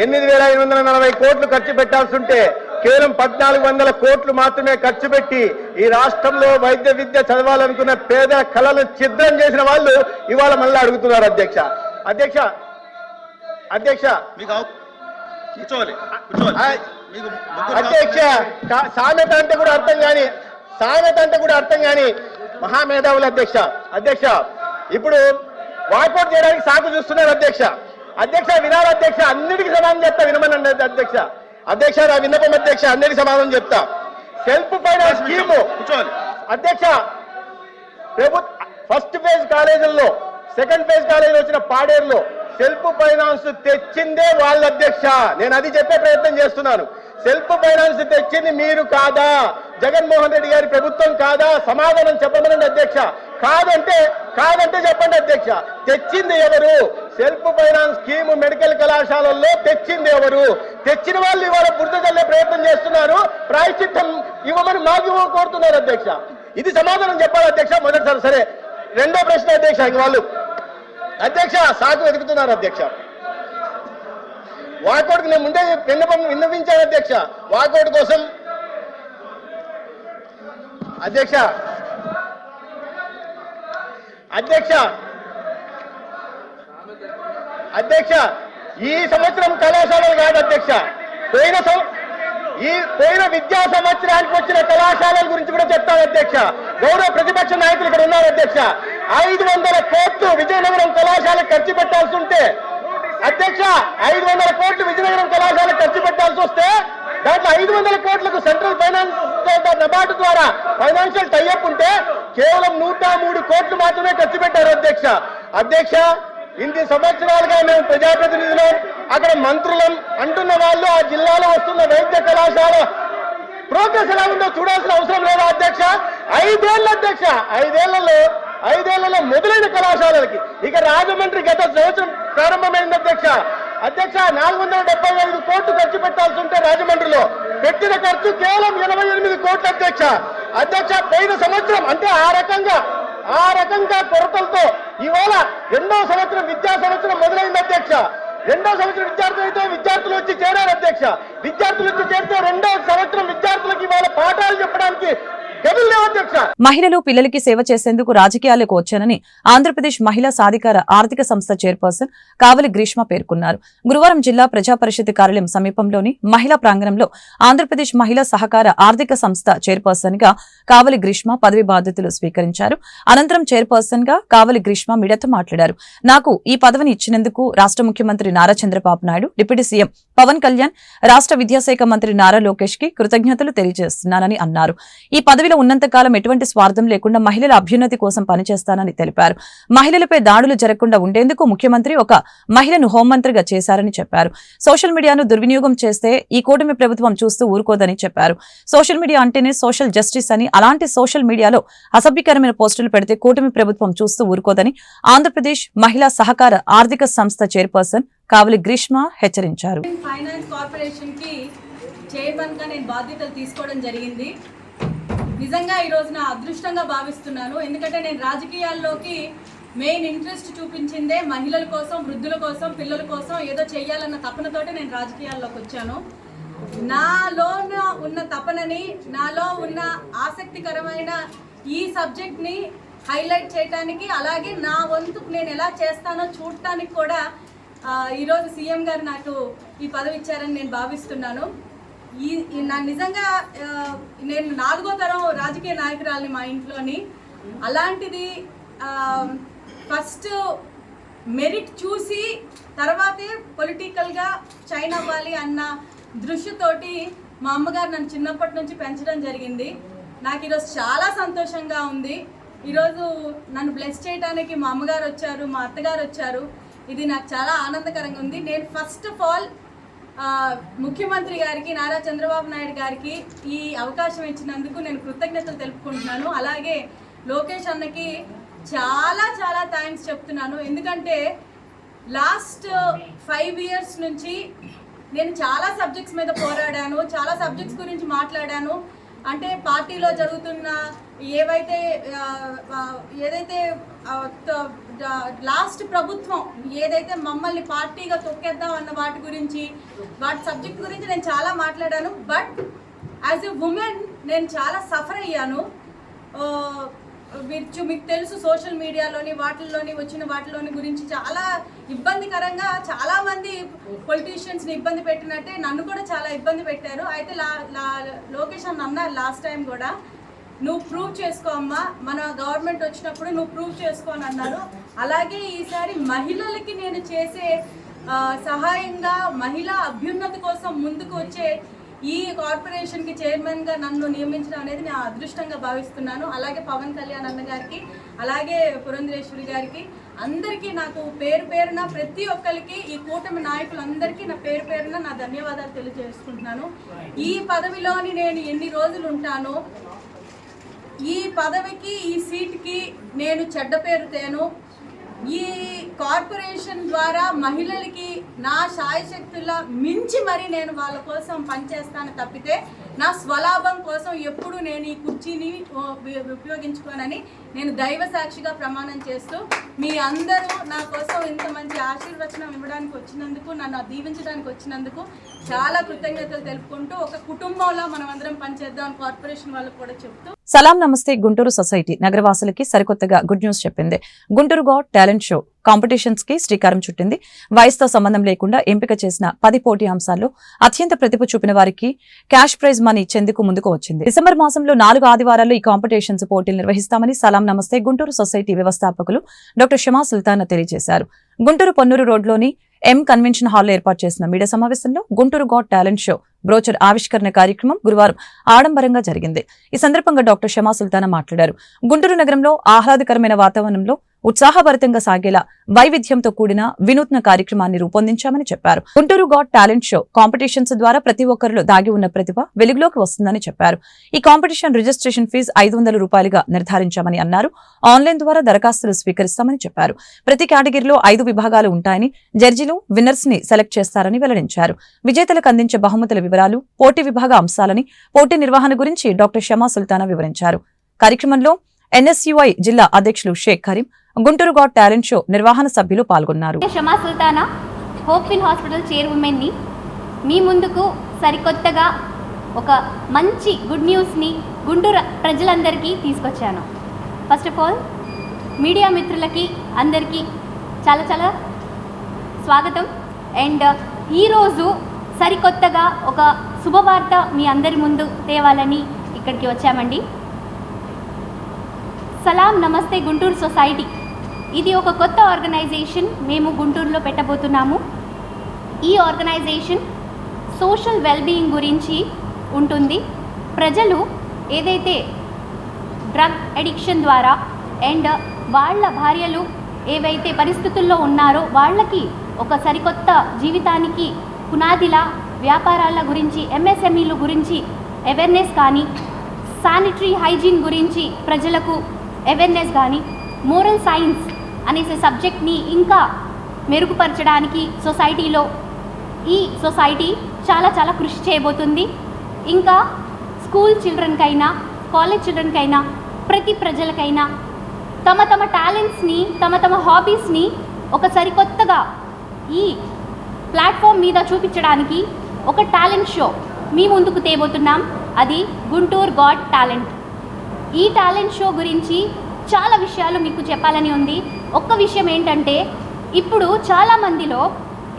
8,540 కోట్లు ఖర్చు పెట్టాల్సి ఉంటే కేవలం 1,400 కోట్లు మాత్రమే ఖర్చు పెట్టి ఈ రాష్ట్రంలో వైద్య విద్య చదవాలనుకున్న పేద కళలు ఛిద్రం చేసిన వాళ్ళు ఇవాళ మళ్ళీ అడుగుతున్నారు అధ్యక్ష. అధ్యక్ష సామెత అంటే కూడా అర్థం కాని మహామేధావులు అధ్యక్ష ఇప్పుడు వాకౌట్ చేయడానికి సాకు చూస్తున్నారు అధ్యక్ష వినాలి అధ్యక్ష, అన్నిటికీ సమాధానం చెప్తా వినమని అధ్యక్ష నా విన్నపం అధ్యక్ష, అన్నిటికీ సమాధానం చెప్తా. సెల్ఫ్ ఫైనాన్స్ స్కీము అధ్యక్ష ఫస్ట్ ఫేజ్ కాలేజీల్లో సెకండ్ ఫేజ్ కాలేజీలో వచ్చిన పాడేరులో సెల్ఫ్ ఫైనాన్స్ తెచ్చిందే వాళ్ళ అధ్యక్ష. నేను అది చెప్పే ప్రయత్నం చేస్తున్నాను. సెల్ఫ్ ఫైనాన్స్ తెచ్చింది మీరు కాదా, జగన్మోహన్ రెడ్డి గారి ప్రభుత్వం కాదా? సమాధానం చెప్పమనండి అధ్యక్ష. కాదంటే చెప్పండి అధ్యక్ష. తెచ్చింది ఎవరు? సెల్ఫ్ ఫైనాన్స్ స్కీమ్ మెడికల్ కళాశాలల్లో తెచ్చింది ఎవరు? తెచ్చిన వాళ్ళు ఇవాళ బురద చల్లే ప్రయత్నం చేస్తున్నారు. ప్రాయశ్చిత్తం ఇవ్వమని మాకు కోరుతున్నారు అధ్యక్ష. ఇది సమాధానం చెప్పాలి అధ్యక్ష మొదటిసారి. సరే, రెండో ప్రశ్న అధ్యక్ష. వాళ్ళు అధ్యక్ష సాకు వెతుకుతున్నారు అధ్యక్ష. వాకౌట్కి నేను ముందే విన్నవించాను అధ్యక్ష. వాకౌట్ కోసం అధ్యక్ష ఈ సంవత్సరం కళాశాలలు కాదు అధ్యక్ష, పోయిన విద్యా సంవత్సరానికి వచ్చిన కళాశాలల గురించి కూడా చెప్తాను అధ్యక్ష. గౌరవ ప్రతిపక్ష నాయకులు ఇక్కడ ఉన్నారు అధ్యక్ష. 500 కోట్లు విజయనగరం కళాశాలకు ఖర్చు పెట్టాల్సి ఉంటే అధ్యక్ష 500 కోట్లు విజయనగరం కళాశాలకు ఖర్చు పెట్టాల్సి వస్తే దాంట్లో 500 కోట్లకు సెంట్రల్ ఫైనాన్స్ నబార్డు ద్వారా ఫైనాన్షియల్ టైఅప్ ఉంటే కేవలం 103 కోట్లు మాత్రమే ఖర్చు పెట్టారు అధ్యక్ష. ఇన్ని సంవత్సరాలుగా మేము ప్రజాప్రతినిధులు అక్కడ మంత్రులం అంటున్న వాళ్ళు ఆ జిల్లాలో వస్తున్న వైద్య కళాశాల ప్రోగ్రెస్ ఎలా ఉందో చూడాల్సిన అవసరం లేదా అధ్యక్ష? 5 ఏళ్ళు అధ్యక్ష, 5 ఏళ్లలో మొదలైన కళాశాలలకి ఇక రాజమండ్రి గత సంవత్సరం ప్రారంభమైంది అధ్యక్ష. 475 కోట్లు ఖర్చు పెట్టాల్సి ఉంటే రాజమండ్రిలో పెట్టిన ఖర్చు కేవలం 88 కోట్లు అధ్యక్ష. పోయిన సంవత్సరం అంటే ఆ రకంగా కొరతలతో ఇవాళ రెండో సంవత్సరం విద్యా సంవత్సరం మొదలైంది అధ్యక్ష. రెండో సంవత్సరం విద్యార్థులు వచ్చి చేరారు అధ్యక్ష. విద్యార్థులు వచ్చి చేరితే రెండో సంవత్సరం విద్యార్థులకు ఇవాళ పాఠాలు చెప్పడానికి మహిళలు పిల్లలకి సేవ చేసేందుకు రాజకీయాలకు వచ్చానని ఆంధ్రప్రదేశ్ మహిళా సాధికార ఆర్థిక సంస్థ చైర్పర్సన్ కావలి గ్రీష్మ పేర్కొన్నారు. గురువారం జిల్లా ప్రజా పరిషత్ కార్యాలయం సమీపంలోని మహిళా ప్రాంగణంలో ఆంధ్రప్రదేశ్ మహిళా సహకార ఆర్థిక సంస్థ చైర్పర్సన్ గా కావలి గ్రీష్మ పదవి బాధ్యతలు స్వీకరించారు. అనంతరం చైర్పర్సన్ గా కావలి గ్రీష్మ మీడియాతో మాట్లాడారు. నాకు ఈ పదవిని ఇచ్చినందుకు రాష్ట్ర ముఖ్యమంత్రి నారా చంద్రబాబు నాయుడు, డిప్యూటీ సీఎం పవన్ కళ్యాణ్, రాష్ట్ర విద్యాశాఖ మంత్రి నారా లోకేష్ కి కృతజ్ఞతలు తెలియజేస్తున్నానని అన్నారు. ఈ పదవిలో ఉన్నంతకాలం ఎటువంటి స్వార్థం లేకుండా మహిళల అభ్యున్నతి కోసం పనిచేస్తానని తెలిపారు. మహిళలపై దాడులు జరగకుండా ఉండేందుకు ముఖ్యమంత్రి ఒక మహిళను హోంమంత్రిగా చేశారని చెప్పారు. సోషల్ మీడియాను దుర్వినియోగం చేస్తే ఈ కూటమి ప్రభుత్వం చూస్తూ ఊరుకోదని చెప్పారు. సోషల్ మీడియా అంటేనే సోషల్ జస్టిస్ అని, అలాంటి సోషల్ మీడియాలో అసభ్యకరమైన పోస్టులు పెడితే కూటమి ప్రభుత్వం చూస్తూ ఊరుకోదని ఆంధ్రప్రదేశ్ మహిళా సహకార ఆర్థిక సంస్థ చైర్పర్సన్ కావలి గ్రీష్మ హెచ్చరించారు. ఫైనాన్స్ కార్పొరేషన్ కి చైర్మన్ గా నేను బాధ్యతలు తీసుకోవడం జరిగింది. నిజంగా ఈరోజు నా అదృష్టంగా భావిస్తున్నాను. ఎందుకంటే నేను రాజకీయాల్లోకి మెయిన్ ఇంట్రెస్ట్ చూపించిందే మహిళల కోసం, వృద్ధుల కోసం, పిల్లల కోసం ఏదో చెయ్యాలన్న తపనతోటి నేను రాజకీయాల్లోకి వచ్చాను. నాలో ఉన్న తపనని, నాలో ఉన్న ఆసక్తికరమైన ఈ సబ్జెక్ట్ని హైలైట్ చేయడానికి, అలాగే నా వంతు నేను ఎలా చేస్తానో చూడటానికి కూడా ఈరోజు సీఎం గారు నాకు ఈ పదవి ఇచ్చారని నేను భావిస్తున్నాను. నా నిజంగా నేను 4వ తరం రాజకీయ నాయకురాలిని మా ఇంట్లోని. అలాంటిది ఫస్ట్ మెరిట్ చూసి తర్వాతే పొలిటికల్గా షైన్ అవ్వాలి అన్న దృష్టితోటి మా అమ్మగారు నన్ను చిన్నప్పటి నుంచి పెంచడం జరిగింది. నాకు ఈరోజు చాలా సంతోషంగా ఉంది. ఈరోజు నన్ను బ్లెస్ చేయడానికి మా అమ్మగారు వచ్చారు, మా అత్తగారు వచ్చారు. ఇది నాకు చాలా ఆనందకరంగా ఉంది. నేను ఫస్ట్ ఆఫ్ ఆల్ ముఖ్యమంత్రి గారికి, నారా చంద్రబాబు నాయుడు గారికి ఈ అవకాశం ఇచ్చినందుకు నేను కృతజ్ఞతలు తెలుపుకుంటున్నాను. అలాగే లోకేష్ అన్నకి చాలా చాలా థ్యాంక్స్ చెప్తున్నాను. ఎందుకంటే లాస్ట్ 5 years నుంచి నేను చాలా సబ్జెక్ట్స్ మీద పోరాడాను, చాలా సబ్జెక్ట్స్ గురించి మాట్లాడాను. అంటే పార్టీలో జరుగుతున్న ఏదైతే లాస్ట్ ప్రభుత్వం ఏదైతే మమ్మల్ని పార్టీగా తొక్కేద్దాం అన్న వాటి సబ్జెక్ట్ గురించి నేను చాలా మాట్లాడాను. బట్ యాజ్ ఎ ఉమెన్ నేను చాలా సఫర్ అయ్యాను. మీకు తెలుసు, సోషల్ మీడియాలోని వాటిలోని గురించి చాలా ఇబ్బందికరంగా చాలామంది పొలిటీషియన్స్ని ఇబ్బంది పెట్టినట్టే నన్ను కూడా చాలా ఇబ్బంది పెట్టారు. అయితే లోకేష్ అన్న అన్నారు లాస్ట్ టైం కూడా, నువ్వు ప్రూవ్ చేసుకో అమ్మా, మన గవర్నమెంట్ వచ్చినప్పుడు నువ్వు ప్రూవ్ చేసుకో అని అన్నారు. అలాగే ఈసారి మహిళలకి నేను చేసే సహాయంగా మహిళా అభ్యున్నతి కోసం ముందుకు వచ్చే ఈ కార్పొరేషన్కి చైర్మన్గా నన్ను నియమించడం అనేది నేను అదృష్టంగా భావిస్తున్నాను. అలాగే పవన్ కళ్యాణ్ అన్న గారికి, అలాగే పురంధరేశ్వరి గారికి, అందరికీ నాకు పేరున ప్రతి ఒక్కరికి, ఈ కూటమి నాయకులందరికీ నా పేరున నా ధన్యవాదాలు తెలియజేసుకుంటున్నాను. ఈ పదవిలోని నేను ఎన్ని రోజులు ఉంటానో, ఈ పదవికి, ఈ సీట్కి నేను చెడ్డ పేరు తేను. ఈ కార్పొరేషన్ ద్వారా మహిళలకి నా శాయశక్తుల మించి మరి నేను వాళ్ళ కోసం పనిచేస్తాను తప్పితే నా స్వలాభం కోసం ఎప్పుడు నేను ఈ కుర్చీని ఉపయోగించుకోనని నేను దైవ సాక్షిగా ప్రమాణం చేస్తూ, మీ అందరూ నా కోసం ఇంత మంచి ఆశీర్వచనం ఇవ్వడానికి వచ్చినందుకు, నన్ను దీవించడానికి వచ్చినందుకు చాలా కృతజ్ఞతలు తెలుపుకుంటూ, ఒక కుటుంబంలో మనం అందరం పనిచేద్దాం కార్పొరేషన్ వాళ్ళకు కూడా చెప్తూ. సలాం నమస్తే గుంటూరు సొసైటీ నగరవాసులకి సరికొత్తగా గుడ్ న్యూస్ చెప్పింది. Guntur got talent show competitions కి శ్రీకారం చుట్టింది. వయసుతో సంబంధం లేకుండా ఎంపిక చేసిన 10 పోటీ అంశాల్లో అత్యంత ప్రతిభ చూపిన వారికి క్యాష్ ప్రైజ్ మనీ ఇచ్చేందుకు ముందుకు వచ్చింది. డిసెంబర్ మాసంలో 4 ఆదివారాల్లో ఈ కాంపిటీషన్స్ పోటీలు నిర్వహిస్తామని సలాం నమస్తే గుంటూరు సొసైటీ వ్యవస్థాపకులు డాక్టర్ షమా సుల్తానా తెలియజేశారు. గుంటూరు పొన్నూరు రోడ్లోని ఎం కన్వెన్షన్ హాల్లో ఏర్పాటు చేసిన మీడియా సమావేశంలో Guntur got talent show brochure ఆవిష్కరణ కార్యక్రమం గురువారం ఆడంబరంగా జరిగింది. ఈ సందర్భంగా డాక్టర్ షమా సుల్తానా మాట్లాడారు. గుంటూరు నగరంలో ఆహ్లాదకరమైన వాతావరణంలో ఉత్సాహభరితంగా సాగేలా వైవిధ్యంతో కూడిన వినూత్న కార్యక్రమాన్ని రూపొందించామని చెప్పారు. Guntur got talent show competitions ద్వారా ప్రతి ఒక్కరిలో దాగి ఉన్న ప్రతిభ వెలుగులోకి వస్తుందని చెప్పారు. ఈ కాంపిటీషన్ రిజిస్ట్రేషన్ ఫీజు 500 రూపాయలుగా నిర్ధారించామని అన్నారు. ఆన్లైన్ ద్వారా దరఖాస్తులు స్వీకరిస్తామని చెప్పారు. ప్రతి కేటగిరీలో 5 విభాగాలు ఉంటాయని, జడ్జిలు విన్నర్స్ ని సెలెక్ట్ చేస్తారని వెల్లడించారు. విజేతలకు అందించే బహుమతుల వివరాలు, పోటీ విభాగ అంశాలని, పోటీ నిర్వహణ గురించి డాక్టర్ షమా సుల్తానా వివరించారు. కార్యక్రమంలో NSUI జిల్లా అధ్యక్షులు Sheikh Karim, Guntur got talent show నిర్వహణ సభ్యులు పాల్గొన్నారు. Shama Sultana, hopeful hospital chairwoman ని మీ ముందుకు సరికొత్తగా ఒక మంచి గుడ్ న్యూస్ని గుంటూరు ప్రజలందరికీ తీసుకొచ్చాను. ఫస్ట్ ఆఫ్ ఆల్ మీడియా మిత్రులకి అందరికీ చాలా చాలా స్వాగతం. అండ్ ఈరోజు సరికొత్తగా ఒక శుభవార్త మీ అందరి ముందు తేవాలని ఇక్కడికి వచ్చామండి. సలాం నమస్తే గుంటూరు సొసైటీ, ఇది ఒక కొత్త ఆర్గనైజేషన్ మేము గుంటూరులో పెట్టబోతున్నాము. ఈ ఆర్గనైజేషన్ సోషల్ వెల్బీయింగ్ గురించి ఉంటుంది. ప్రజలు ఏదైతే డ్రగ్ అడిక్షన్ ద్వారా అండ్ వాళ్ళ భార్యలు ఏవైతే పరిస్థితుల్లో ఉన్నారో వాళ్ళకి ఒక సరికొత్త జీవితానికి పునాదిలా వ్యాపారాల గురించి, MSMEల గురించి అవేర్నెస్ కానీ, శానిటరీ హైజీన్ గురించి ప్రజలకు అవేర్నెస్ కానీ, మోరల్ సైన్స్ అనేసి సబ్జెక్ట్ని ఇంకా మెరుగుపరచడానికి సొసైటీలో ఈ సొసైటీ చాలా చాలా కృషి చేయబోతుంది. ఇంకా స్కూల్ చిల్డ్రన్కైనా, కాలేజ్ చిల్డ్రన్కైనా, ప్రతి ప్రజలకైనా తమ తమ టాలెంట్స్ని, తమ తమ హాబీస్ని ఒక సరికొత్తగా ఈ ప్లాట్ఫామ్ మీద చూపించడానికి ఒక టాలెంట్ షో మీ ముందుకు తేబోతున్నాం. అది గుంటూరు గాట్ టాలెంట్. ఈ టాలెంట్ షో గురించి చాలా విషయాలు మీకు చెప్పాలని ఉంది. ఒక్క విషయం ఏంటంటే, ఇప్పుడు చాలామందిలో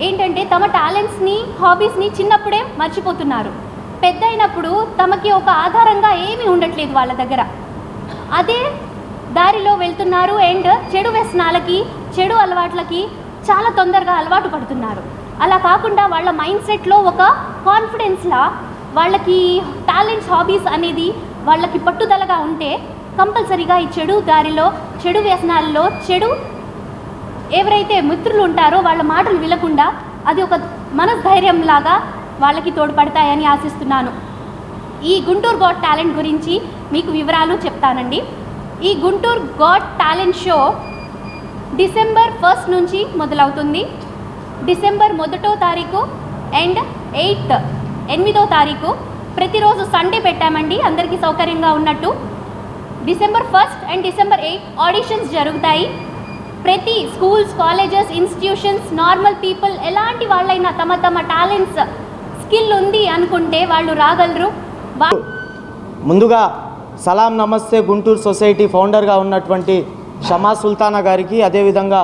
ఏంటంటే తమ టాలెంట్స్ని, హాబీస్ని చిన్నప్పుడే మర్చిపోతున్నారు. పెద్ద అయినప్పుడు తమకి ఒక ఆధారంగా ఏమీ ఉండట్లేదు వాళ్ళ దగ్గర. అదే దారిలో వెళ్తున్నారు అండ్ చెడు వ్యసనాలకి, చెడు అలవాట్లకి చాలా తొందరగా అలవాటు పడుతున్నారు. అలా కాకుండా వాళ్ళ మైండ్ సెట్లో ఒక కాన్ఫిడెన్స్లా వాళ్ళకి టాలెంట్స్, హాబీస్ అనేది వాళ్ళకి పట్టుదలగా ఉంటే కంపల్సరీగా ఈ చెడు దారిలో, చెడు వ్యసనాల్లో, చెడు ఎవరైతే మిత్రులు ఉంటారో వాళ్ళ మాటలు వినకుండా అది ఒక మనస్థైర్యం లాగా వాళ్ళకి తోడ్పడతాయని ఆశిస్తున్నాను. ఈ గుంటూరు గాట్ టాలెంట్ గురించి మీకు వివరాలు చెప్తానండి. ఈ Guntur got talent show December 1 నుంచి మొదలవుతుంది. డిసెంబర్ 1వ తారీఖు అండ్ 8వ తారీఖు ప్రతిరోజు సండే పెట్టామండి, అందరికీ సౌకర్యంగా ఉన్నట్టు. డిసెంబర్ 1 అండ్ డిసెంబర్ 8 ఆడిషన్స్ జరుగుతాయి. ప్రతి schools, colleges, institutions, normal people ఎలాంటి వాళ్ళైనా తమ తమ టాలెంట్స్, స్కిల్ ఉంది అనుకుంటే వాళ్ళు రాగలరు. ముందుగా సలాం నమస్తే గుంటూరు సొసైటీ ఫౌండర్గా ఉన్నటువంటి షమా సుల్తానా గారికి, అదేవిధంగా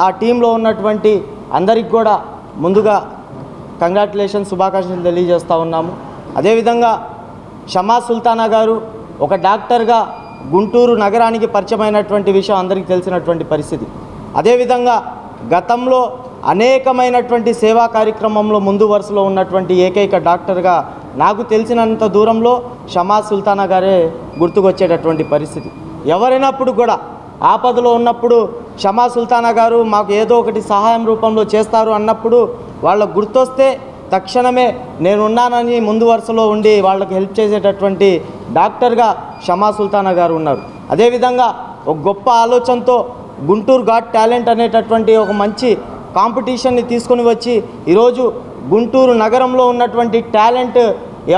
ఆ టీంలో ఉన్నటువంటి అందరికి కూడా ముందుగా కంగ్రాచులేషన్, శుభాకాంక్షలు తెలియజేస్తూ ఉన్నాము. అదేవిధంగా షమా సుల్తానా గారు ఒక డాక్టర్గా గుంటూరు నగరానికి పరిచయమైనటువంటి విషయం అందరికీ తెలిసినటువంటి పరిస్థితి. అదేవిధంగా గతంలో అనేకమైనటువంటి సేవా కార్యక్రమంలో ముందు వరుసలో ఉన్నటువంటి ఏకైక డాక్టర్గా నాకు తెలిసినంత దూరంలో షమా సుల్తానా గారే గుర్తుకొచ్చేటటువంటి పరిస్థితి. ఎవరైనప్పుడు కూడా ఆపదలో ఉన్నప్పుడు షమా సుల్తానా గారు మాకు ఏదో ఒకటి సహాయం రూపంలో చేస్తారు అన్నప్పుడు వాళ్ళకు గుర్తొస్తే తక్షణమే నేనున్నానని ముందు వరుసలో ఉండి వాళ్ళకి హెల్ప్ చేసేటటువంటి డాక్టర్గా షమా సుల్తానా గారు ఉన్నారు. అదేవిధంగా ఒక గొప్ప ఆలోచనతో గుంటూరు గాట్ టాలెంట్ అనేటటువంటి ఒక మంచి కాంపిటీషన్ని తీసుకొని వచ్చి ఈరోజు గుంటూరు నగరంలో ఉన్నటువంటి టాలెంట్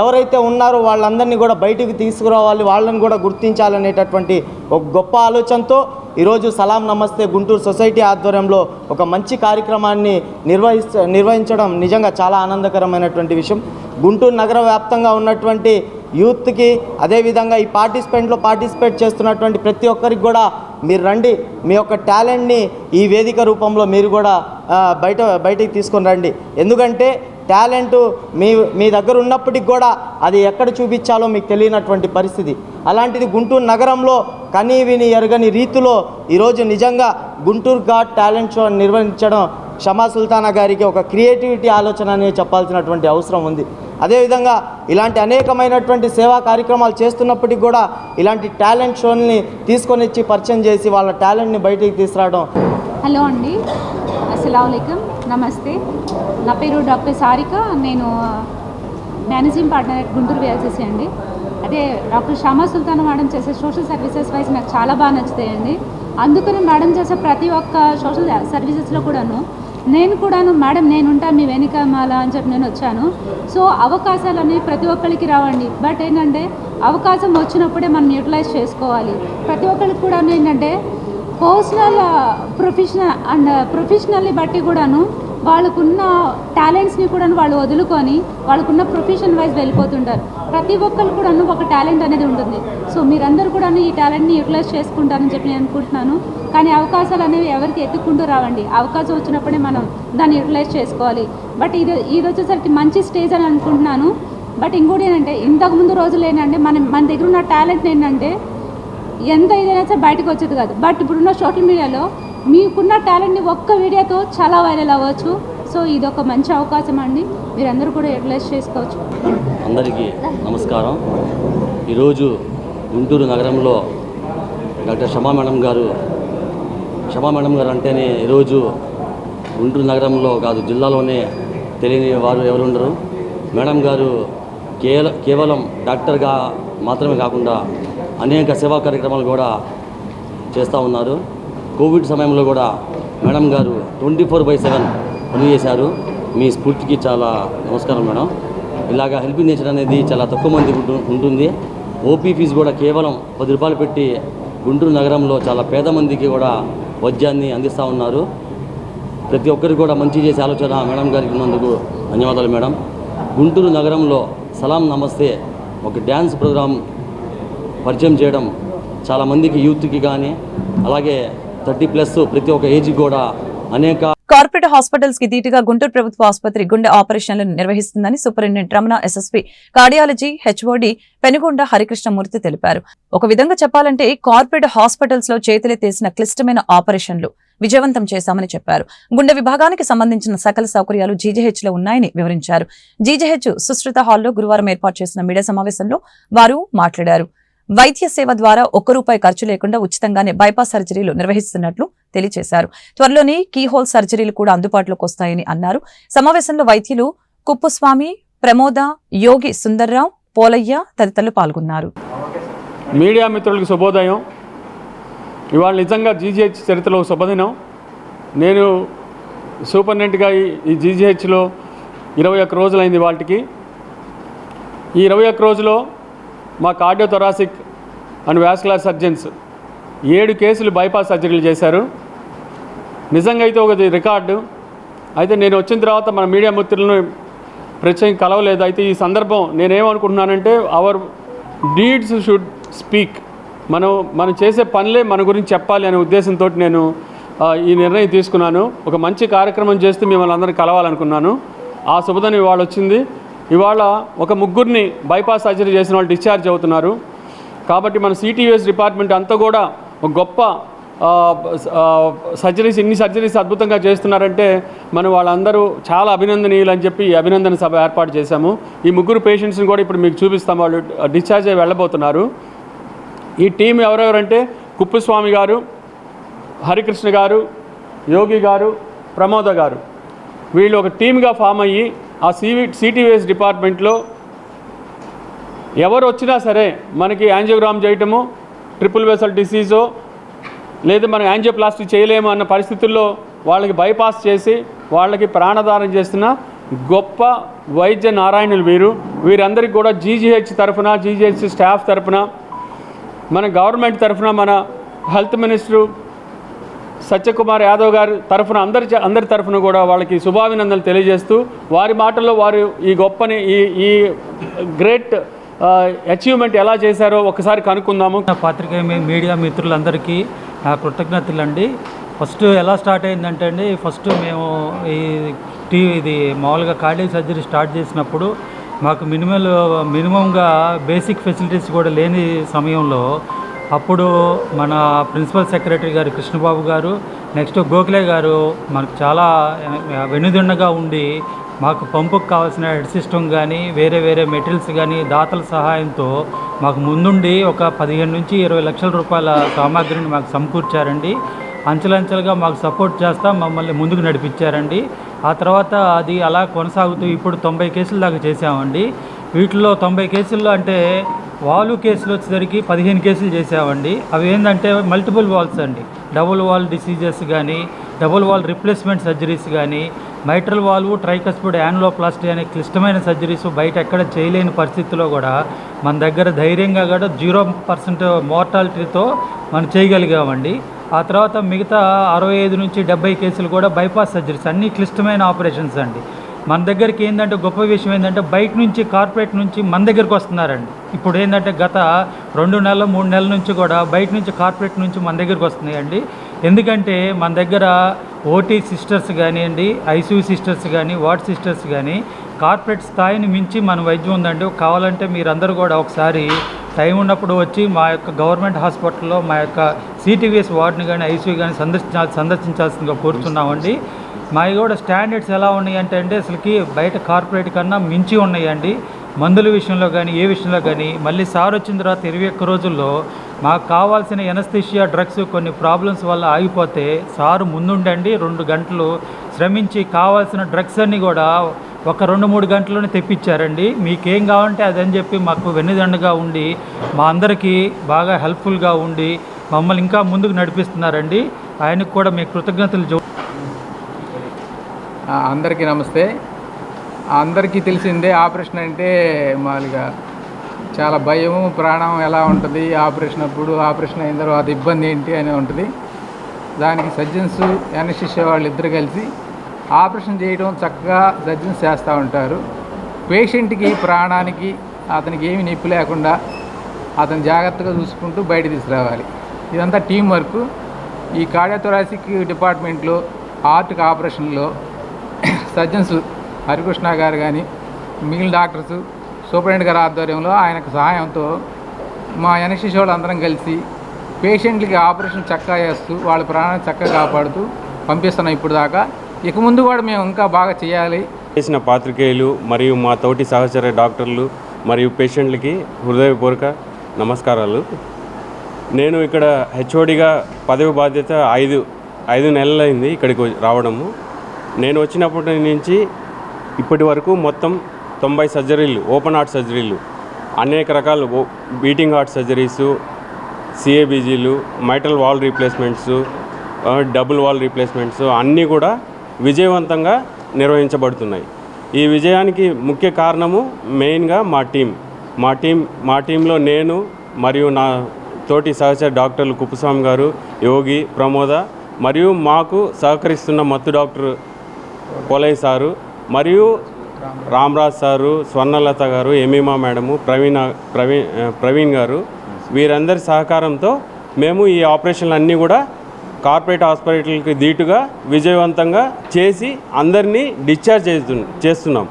ఎవరైతే ఉన్నారో వాళ్ళందరినీ కూడా బయటికి తీసుకురావాలి, వాళ్ళని కూడా గుర్తించాలనేటటువంటి ఒక గొప్ప ఆలోచనతో ఈరోజు సలాం నమస్తే గుంటూరు సొసైటీ ఆధ్వర్యంలో ఒక మంచి కార్యక్రమాన్ని నిర్వహించడం నిజంగా చాలా ఆనందకరమైనటువంటి విషయం. గుంటూరు నగర వ్యాప్తంగా ఉన్నటువంటి యూత్కి, అదేవిధంగా ఈ పార్టిసిపేట్ చేస్తున్నటువంటి ప్రతి ఒక్కరికి కూడా మీరు రండి, మీ యొక్క టాలెంట్ని ఈ వేదిక రూపంలో మీరు కూడా బయటికి తీసుకొని రండి. ఎందుకంటే టాలెంటు మీ దగ్గర ఉన్నప్పటికి కూడా అది ఎక్కడ చూపించాలో మీకు తెలియనటువంటి పరిస్థితి. అలాంటిది గుంటూరు నగరంలో కనీ విని ఎరగని రీతిలో ఈరోజు నిజంగా గుంటూరు గాట్ టాలెంట్ షో నిర్వహించడం షమా సుల్తానా గారికి ఒక క్రియేటివిటీ ఆలోచన అనేది చెప్పాల్సినటువంటి అవసరం ఉంది. అదేవిధంగా ఇలాంటి అనేకమైనటువంటి సేవా కార్యక్రమాలు చేస్తున్నప్పటికీ కూడా ఇలాంటి టాలెంట్ షోని తీసుకొని వచ్చి పరిచయం చేసి వాళ్ళ టాలెంట్ని బయటికి తీసుకురావడం. హలో అండి, అస్సలాముఅలైకుం, నమస్తే. నా పేరు డాక్టర్ సారిక, నేను managing partner at Guntur VLCC అండి. అదే డాక్టర్ షమా సుల్తానా మేడం చేసే సోషల్ సర్వీసెస్ వైజ్ నాకు చాలా బాగా నచ్చుతాయండి. అందుకని మేడం చేసే ప్రతి ఒక్క సోషల్ సర్వీసెస్లో కూడాను మేడం నేనుంటా మీ వెనుకమాల అని చెప్పి నేను వచ్చాను. సో అవకాశాలు అనేవి ప్రతి ఒక్కరికి రావండి, బట్ ఏంటంటే అవకాశం వచ్చినప్పుడే మనం యూటిలైజ్ చేసుకోవాలి. ప్రతి ఒక్కరికి కూడా ఏంటంటే పర్సనల్, ప్రొఫెషనల్ని బట్టి కూడాను వాళ్ళకున్న టాలెంట్స్ని కూడా వాళ్ళు వదులుకొని వాళ్ళకున్న ప్రొఫెషన్ వైజ్ వెళ్ళిపోతుంటారు. ప్రతి ఒక్కరు కూడా ఒక టాలెంట్ అనేది ఉంటుంది. సో మీరందరూ కూడా ఈ టాలెంట్ని యూటిలైజ్ చేసుకుంటారని చెప్పి నేను అనుకుంటున్నాను. కానీ అవకాశాలు అనేవి ఎవరికి ఎత్తుక్కుంటూ రావండి, అవకాశం వచ్చినప్పుడే మనం దాన్ని యూటిలైజ్ చేసుకోవాలి. బట్ ఇది వచ్చేసరికి మంచి స్టేజ్ అని అనుకుంటున్నాను. బట్ ఇంకోటి ఏంటంటే ఇంతకుముందు రోజులు ఏంటంటే మన దగ్గర ఉన్న టాలెంట్ ఏంటంటే ఎంత ఇదైనా సరే బయటకు వచ్చేది కాదు. బట్ ఇప్పుడున్న సోషల్ మీడియాలో మీకున్న టాలెంట్ని ఒక్క వీడియోతో చాలా వైరల్ అవ్వచ్చు. సో ఇది ఒక మంచి అవకాశం అండి, మీరందరూ కూడా యూటిలైజ్ చేసుకోవచ్చు. అందరికీ నమస్కారం. ఈరోజు గుంటూరు నగరంలో డాక్టర్ షమా మేడం గారు అంటేనే ఈరోజు గుంటూరు నగరంలో కాదు జిల్లాలోనే తెలియని వారు ఎవరుండరు. మేడం గారు కేవలం డాక్టర్గా మాత్రమే కాకుండా అనేక సేవా కార్యక్రమాలు కూడా చేస్తూ ఉన్నారు. కోవిడ్ సమయంలో కూడా మేడం గారు 24/7 పనిచేశారు. మీ స్ఫూర్తికి చాలా నమస్కారం మేడం. ఇలాగా హెల్పింగ్ నేచర్ అనేది చాలా తక్కువ మంది ఉంటుంది. ఓపీ ఫీజు కూడా కేవలం 10 రూపాయలు పెట్టి గుంటూరు నగరంలో చాలా పేద మందికి కూడా వైద్యాన్ని అందిస్తూ ఉన్నారు. ప్రతి ఒక్కరికి కూడా మంచి చేసే ఆలోచన మేడం గారికి ఉన్నందుకు ధన్యవాదాలు మేడం. గుంటూరు నగరంలో సలాం నమస్తే ఒక డ్యాన్స్ ప్రోగ్రాం పరిచయం చేయడం చాలామందికి యూత్కి కానీ అలాగే 30+ ప్రతి ఒక్క ఏజ్ కూడా అనేక కార్పొరేట్ హాస్పిటల్స్ కి ధీటుగా గుంటూరు ప్రభుత్వ ఆసుపత్రి గుండె ఆపరేషన్లను నిర్వహిస్తుందని superintendent Ramana SSP cardiology HOD Penugonda Harikrishnamurthy తెలిపారు. ఒక విధంగా చెప్పాలంటే కార్పొరేట్ హాస్పిటల్స్ లో చేతులెత్తేసిన క్లిష్టమైన ఆపరేషన్లు విజయవంతం చేశామని చెప్పారు. గుండె విభాగానికి సంబంధించిన సకల సౌకర్యాలు జీజీహెచ్ లో ఉన్నాయని వివరించారు. జీజీహెచ్ సుశ్రుత హాల్లో గురువారం ఏర్పాటు చేసిన మీడియా సమావేశంలో వారు మాట్లాడారు. వైద్య సేవ ద్వారా ₹1 ఖర్చు లేకుండా ఉచితంగానే బైపాస్ సర్జరీలు నిర్వహిస్తున్నట్లు తెలియజేశారు. త్వరలోనే కీహోల్ సర్జరీలు కూడా అందుబాటులోకి వస్తాయని అన్నారు. సమావేశంలో వైద్యులు కుప్పుస్వామి, ప్రమోద, యోగి సుందర్రావు, పోలయ్య తదితరులు పాల్గొన్నారు. మీడియా మిత్రులకు శుభోదయం. ఇవాళ నిజంగా జీజీహెచ్ చరిత్రలో శుభదినం. నేను సూపరింటెండెంట్గా ఈ జీజీహెచ్లో 21 రోజులైంది. వాటికి ఈ 21 రోజులో మా కార్డియోథొరాసిక్ అండ్ వాస్కులర్ సర్జన్స్ 7 కేసులు బైపాస్ సర్జరీలు చేశారు. నిజంగా అయితే ఒకటి రికార్డు. అయితే నేను వచ్చిన తర్వాత మన మీడియా మిత్రులను ప్రత్యేకంగా కలవలేదు. అయితే ఈ సందర్భం నేనేమనుకుంటున్నానంటే అవర్ డీడ్స్ షుడ్ స్పీక్. మనం చేసే పనులే మన గురించి చెప్పాలి అనే ఉద్దేశంతో నేను ఈ నిర్ణయం తీసుకున్నాను. ఒక మంచి కార్యక్రమం చేస్తూ మిమ్మల్ని అందరినీ కలవాలనుకున్నాను. ఆ శుభదినం ఇవాళ వచ్చింది. ఇవాళ ఒక 3 బైపాస్ సర్జరీ చేసిన వాళ్ళు డిశ్చార్జ్ అవుతున్నారు. కాబట్టి మన సిటీయూఎస్ డిపార్ట్మెంట్ అంతా కూడా ఒక గొప్ప ఇన్ని సర్జరీస్ అద్భుతంగా చేస్తున్నారంటే మనం వాళ్ళందరూ చాలా అభినందనీయులు అని చెప్పి ఈ అభినందన సభ ఏర్పాటు చేశాము. ఈ 3 పేషెంట్స్ని కూడా ఇప్పుడు మీకు చూపిస్తాం. వాళ్ళు డిశ్చార్జ్ అయ్యి వెళ్ళబోతున్నారు. ఈ టీం ఎవరెవరంటే కుప్పుస్వామి గారు, హరికృష్ణ గారు, యోగి గారు, ప్రమోద గారు, వీళ్ళు ఒక టీమ్గా ఫామ్ అయ్యి ఆ సిటీయూఎస్ డిపార్ట్మెంట్లో ఎవరు వచ్చినా సరే మనకి యాంజియోగ్రామ్ చేయటము, ట్రిపుల్ వెసల్ డిసీజో లేదా మనం యాంజియోప్లాస్టీ చేయలేము అన్న పరిస్థితుల్లో వాళ్ళకి బైపాస్ చేసి వాళ్ళకి ప్రాణదానం చేస్తున్న గొప్ప వైద్య నారాయణులు వీరందరికీ కూడా జీజీహెచ్ తరఫున, జీజీహెచ్ స్టాఫ్ తరఫున, మన గవర్నమెంట్ తరఫున, మన హెల్త్ మినిస్టరు సత్యకుమార్ యాదవ్ గారి తరఫున అందరి తరఫున కూడా వాళ్ళకి శుభాభినందనలు తెలియజేస్తూ వారి మాటల్లో వారు ఈ గొప్పని ఈ గ్రేట్ అచీవ్మెంట్ ఎలా చేశారో ఒకసారి కనుక్కుందాము. పాత్రికేయ మీడియా మిత్రులందరికీ నా కృతజ్ఞతలు అండి. ఫస్ట్ ఎలా స్టార్ట్ అయిందంటే అండి, ఫస్ట్ మేము ఇది మామూలుగా కార్డియాక్ సర్జరీ స్టార్ట్ చేసినప్పుడు మాకు మినిమంగా బేసిక్ ఫెసిలిటీస్ కూడా లేని సమయంలో అప్పుడు మన ప్రిన్సిపల్ సెక్రటరీ గారు కృష్ణబాబు గారు, నెక్స్ట్ గోఖలే గారు మనకు చాలా వెనుదన్నుగా ఉండి మాకు పంపుకు కావాల్సిన హెడ్ సిస్టమ్ కానీ వేరే మెటీరియల్స్ కానీ దాతల సహాయంతో మాకు ముందుండి ఒక 15 నుంచి 20 లక్షల రూపాయల సామాగ్రిని మాకు సమకూర్చారండి. అంచెలంచెలుగా మాకు సపోర్ట్ చేస్తా మమ్మల్ని ముందుకు నడిపించారండి. ఆ తర్వాత అది అలా కొనసాగుతూ ఇప్పుడు 90 కేసుల దాకా చేసామండి. వీటిలో 90 కేసుల్లో అంటే వాల్వ్ కేసులు వచ్చేసరికి 15 కేసులు చేసామండి. అవి ఏంటంటే మల్టిపుల్ వాల్స్ అండి, డబుల్ వాల్ డిసీజెస్ కానీ, డబుల్ వాల్ రిప్లేస్మెంట్ సర్జరీస్ కానీ, మైట్రల్ వాల్వ్, ట్రైకస్పిడ్ యాన్యులోప్లాస్టీ అనే క్లిష్టమైన సర్జరీస్ బయట ఎక్కడ చేయలేని పరిస్థితుల్లో కూడా మన దగ్గర ధైర్యంగా కూడా 0% మోర్టాలిటీతో మనం చేయగలిగామండి. ఆ తర్వాత మిగతా 65 నుంచి 70 కేసులు కూడా బైపాస్ సర్జరీస్, అన్నీ క్లిష్టమైన ఆపరేషన్స్ అండి. మన దగ్గరికి ఏంటంటే గొప్ప విషయం ఏంటంటే బయట నుంచి కార్పొరేట్ నుంచి మన దగ్గరికి వస్తున్నారండి. ఇప్పుడు ఏంటంటే గత 2 నెలలు 3 నెలల నుంచి కూడా బయట నుంచి కార్పొరేట్ నుంచి మన దగ్గరికి వస్తున్నాయండి. ఎందుకంటే మన దగ్గర ఓటీ సిస్టర్స్ కానివ్వండి, ఐసీయూ సిస్టర్స్ కానీ, వార్డ్ సిస్టర్స్ కానీ కార్పొరేట్ స్థాయిని మించి మన వైద్యం ఉందండి. కావాలంటే మీరందరూ కూడా ఒకసారి టైం ఉన్నప్పుడు వచ్చి మా యొక్క గవర్నమెంట్ హాస్పిటల్లో మా యొక్క సిటీవీఎస్ వార్డుని కానీ ఐసీయూ కానీ సందర్శించాల్సిందిగా కోరుతున్నామండి. మావి కూడా స్టాండర్డ్స్ ఎలా ఉన్నాయంటే అసలుకి బయట కార్పొరేట్ కన్నా మించి ఉన్నాయండి. మందుల విషయంలో కానీ ఏ విషయంలో కానీ. మళ్ళీ సార్ వచ్చిన తర్వాత 21 రోజుల్లో మాకు కావాల్సిన ఎనస్థీషియా డ్రగ్స్ కొన్ని ప్రాబ్లమ్స్ వల్ల ఆగిపోతే సారు ముందుండండి 2 గంటలు శ్రమించి కావాల్సిన డ్రగ్స్ అన్నీ కూడా ఒక 2-3 గంటల్లోనే తెప్పించారండి. మీకేం కావాలంటే అదని చెప్పి మాకు వెన్నుదండగా ఉండి మా అందరికీ బాగా హెల్ప్ఫుల్గా ఉండి మమ్మల్ని ఇంకా ముందుకు నడిపిస్తున్నారండి. ఆయనకు కూడా మీ కృతజ్ఞతలు. అందరికీ నమస్తే. అందరికీ తెలిసిందే ఆపరేషన్ అంటే మామూలుగా చాలా భయము, ప్రాణం ఎలా ఉంటుంది ఆపరేషన్ అప్పుడు, ఆపరేషన్ అయిన తర్వాత ఇబ్బంది ఏంటి అని ఉంటుంది. దానికి సర్జన్స్ యానెస్థీషియా వాళ్ళు ఇద్దరు కలిసి ఆపరేషన్ చేయడం చక్కగా సర్జన్స్ చేస్తూ ఉంటారు. పేషెంట్కి ప్రాణానికి అతనికి ఏమి నొప్పి లేకుండా అతను జాగ్రత్తగా చూసుకుంటూ బయట తీసుకురావాలి. ఇదంతా టీం వర్క్. ఈ కార్డియోథొరాసిక్ డిపార్ట్మెంట్లో హార్ట్కి ఆపరేషన్లో సర్జన్స్ హరికృష్ణ గారు కానీ మిగిలిన డాక్టర్స్ సూపరింటెండెంట్ గారి ఆధ్వర్యంలో ఆయనకు సహాయంతో మా యానెస్థీషియా వాళ్ళు అందరం కలిసి పేషెంట్లకి ఆపరేషన్ చక్కగా చేస్తూ వాళ్ళ ప్రాణాన్ని చక్కగా కాపాడుతూ పంపిస్తున్నాం ఇప్పుడు దాకా. ఇక ముందు కూడా మేము ఇంకా బాగా చేయాలి. చేసిన పాత్రికేయులు మరియు మా తోటి సహచర డాక్టర్లు మరియు పేషెంట్లకి హృదయపూర్వక నమస్కారాలు. నేను ఇక్కడ హెచ్ఓడిగా పదవి బాధ్యత ఐదు నెలలైంది ఇక్కడికి రావడము. నేను వచ్చినప్పటి నుంచి ఇప్పటి వరకు మొత్తం 90 సర్జరీలు, ఓపెన్ హార్ట్ సర్జరీలు, అనేక రకాల బీటింగ్ హార్ట్ సర్జరీసు, సిఏబీజీలు, mitral valve replacements, double valve replacements అన్నీ కూడా విజయవంతంగా నిర్వహించబడుతున్నాయి. ఈ విజయానికి ముఖ్య కారణము మెయిన్గా మా టీంలో నేను మరియు నా తోటి సహచర డాక్టర్లు కుప్పస్వామి గారు, యోగి, ప్రమోద మరియు మాకు సహకరిస్తున్న మత్తు డాక్టర్ పోలయ్య సారు మరియు రామరాజ్ సారు, స్వర్ణలత గారు, ఎమీమా మేడము, ప్రవీణ్ గారు, వీరందరి సహకారంతో మేము ఈ ఆపరేషన్లు అన్నీ కూడా కార్పొరేట్ హాస్పిటల్కి ధీటుగా విజయవంతంగా చేసి అందరినీ డిశ్చార్జ్ చేస్తున్నాం.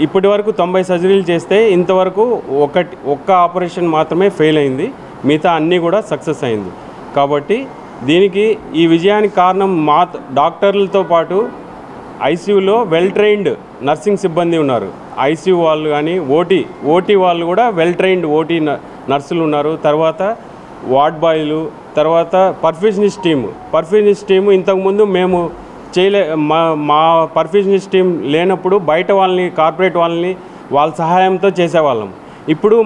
ఇప్పటి వరకు 90 సర్జరీలు చేస్తే ఇంతవరకు ఒక్క ఆపరేషన్ మాత్రమే ఫెయిల్ అయింది, మిగతా అన్నీ కూడా సక్సెస్ అయింది. కాబట్టి దీనికి ఈ విజయానికి కారణం మా డాక్టర్లతో పాటు ఐసీయూలో వెల్ ట్రైన్డ్ నర్సింగ్ సిబ్బంది ఉన్నారు. ఐసీయూ వాళ్ళు కానీ ఓటీ వాళ్ళు కూడా వెల్ ట్రైన్డ్ ఓటీ నర్సులు ఉన్నారు. తర్వాత వార్డ్ బాయ్లు, తర్వాత పర్ఫ్యూషనిస్ట్ టీము ఇంతకుముందు మేము మా పర్ఫ్యూషనిస్ట్ టీం లేనప్పుడు బయట వాళ్ళని, కార్పొరేట్ వాళ్ళని వాళ్ళ సహాయంతో చేసేవాళ్ళం. ఇప్పుడు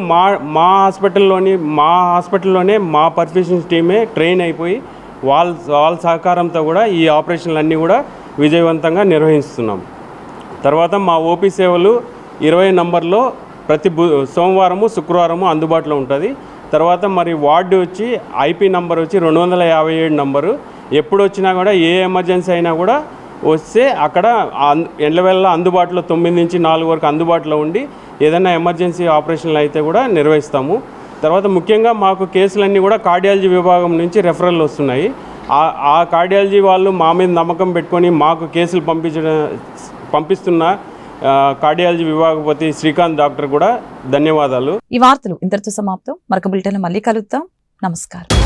మా హాస్పిటల్లోనే మా పర్ఫ్యూషనిస్ట్ టీమే ట్రైన్ అయిపోయి వాళ్ళ సహకారంతో కూడా ఈ ఆపరేషన్లు అన్నీ కూడా విజయవంతంగా నిర్వహిస్తున్నాం. తర్వాత మా ఓపీ సేవలు 20 నంబర్లో ప్రతి సోమవారము, శుక్రవారము అందుబాటులో ఉంటుంది. తర్వాత మరి వార్డు వచ్చి ఐపీ నంబర్ వచ్చి 257 నంబరు. ఎప్పుడు వచ్చినా కూడా ఏ ఎమర్జెన్సీ అయినా కూడా వస్తే అక్కడ ఎండ్లవేళ అందుబాటులో 9 నుంచి 4 వరకు అందుబాటులో ఉండి ఏదైనా ఎమర్జెన్సీ ఆపరేషన్లు అయితే కూడా నిర్వహిస్తాము. తర్వాత ముఖ్యంగా మాకు కేసులన్నీ కూడా కార్డియాలజీ విభాగం నుంచి రెఫరల్ వస్తున్నాయి. ఆ కార్డియాలజీ వాళ్ళు మా మీద నమ్మకం పెట్టుకొని మాకు కేసులు పంపిస్తున్న కార్డియాలజీ విభాగపతి శ్రీకాంత్ డాక్టర్ కూడా ధన్యవాదాలు. ఈ వార్తలు ఇంతటితో సమాప్తం. మరొక బులెటిన్ మళ్ళీ కలుద్దాం. నమస్కారం.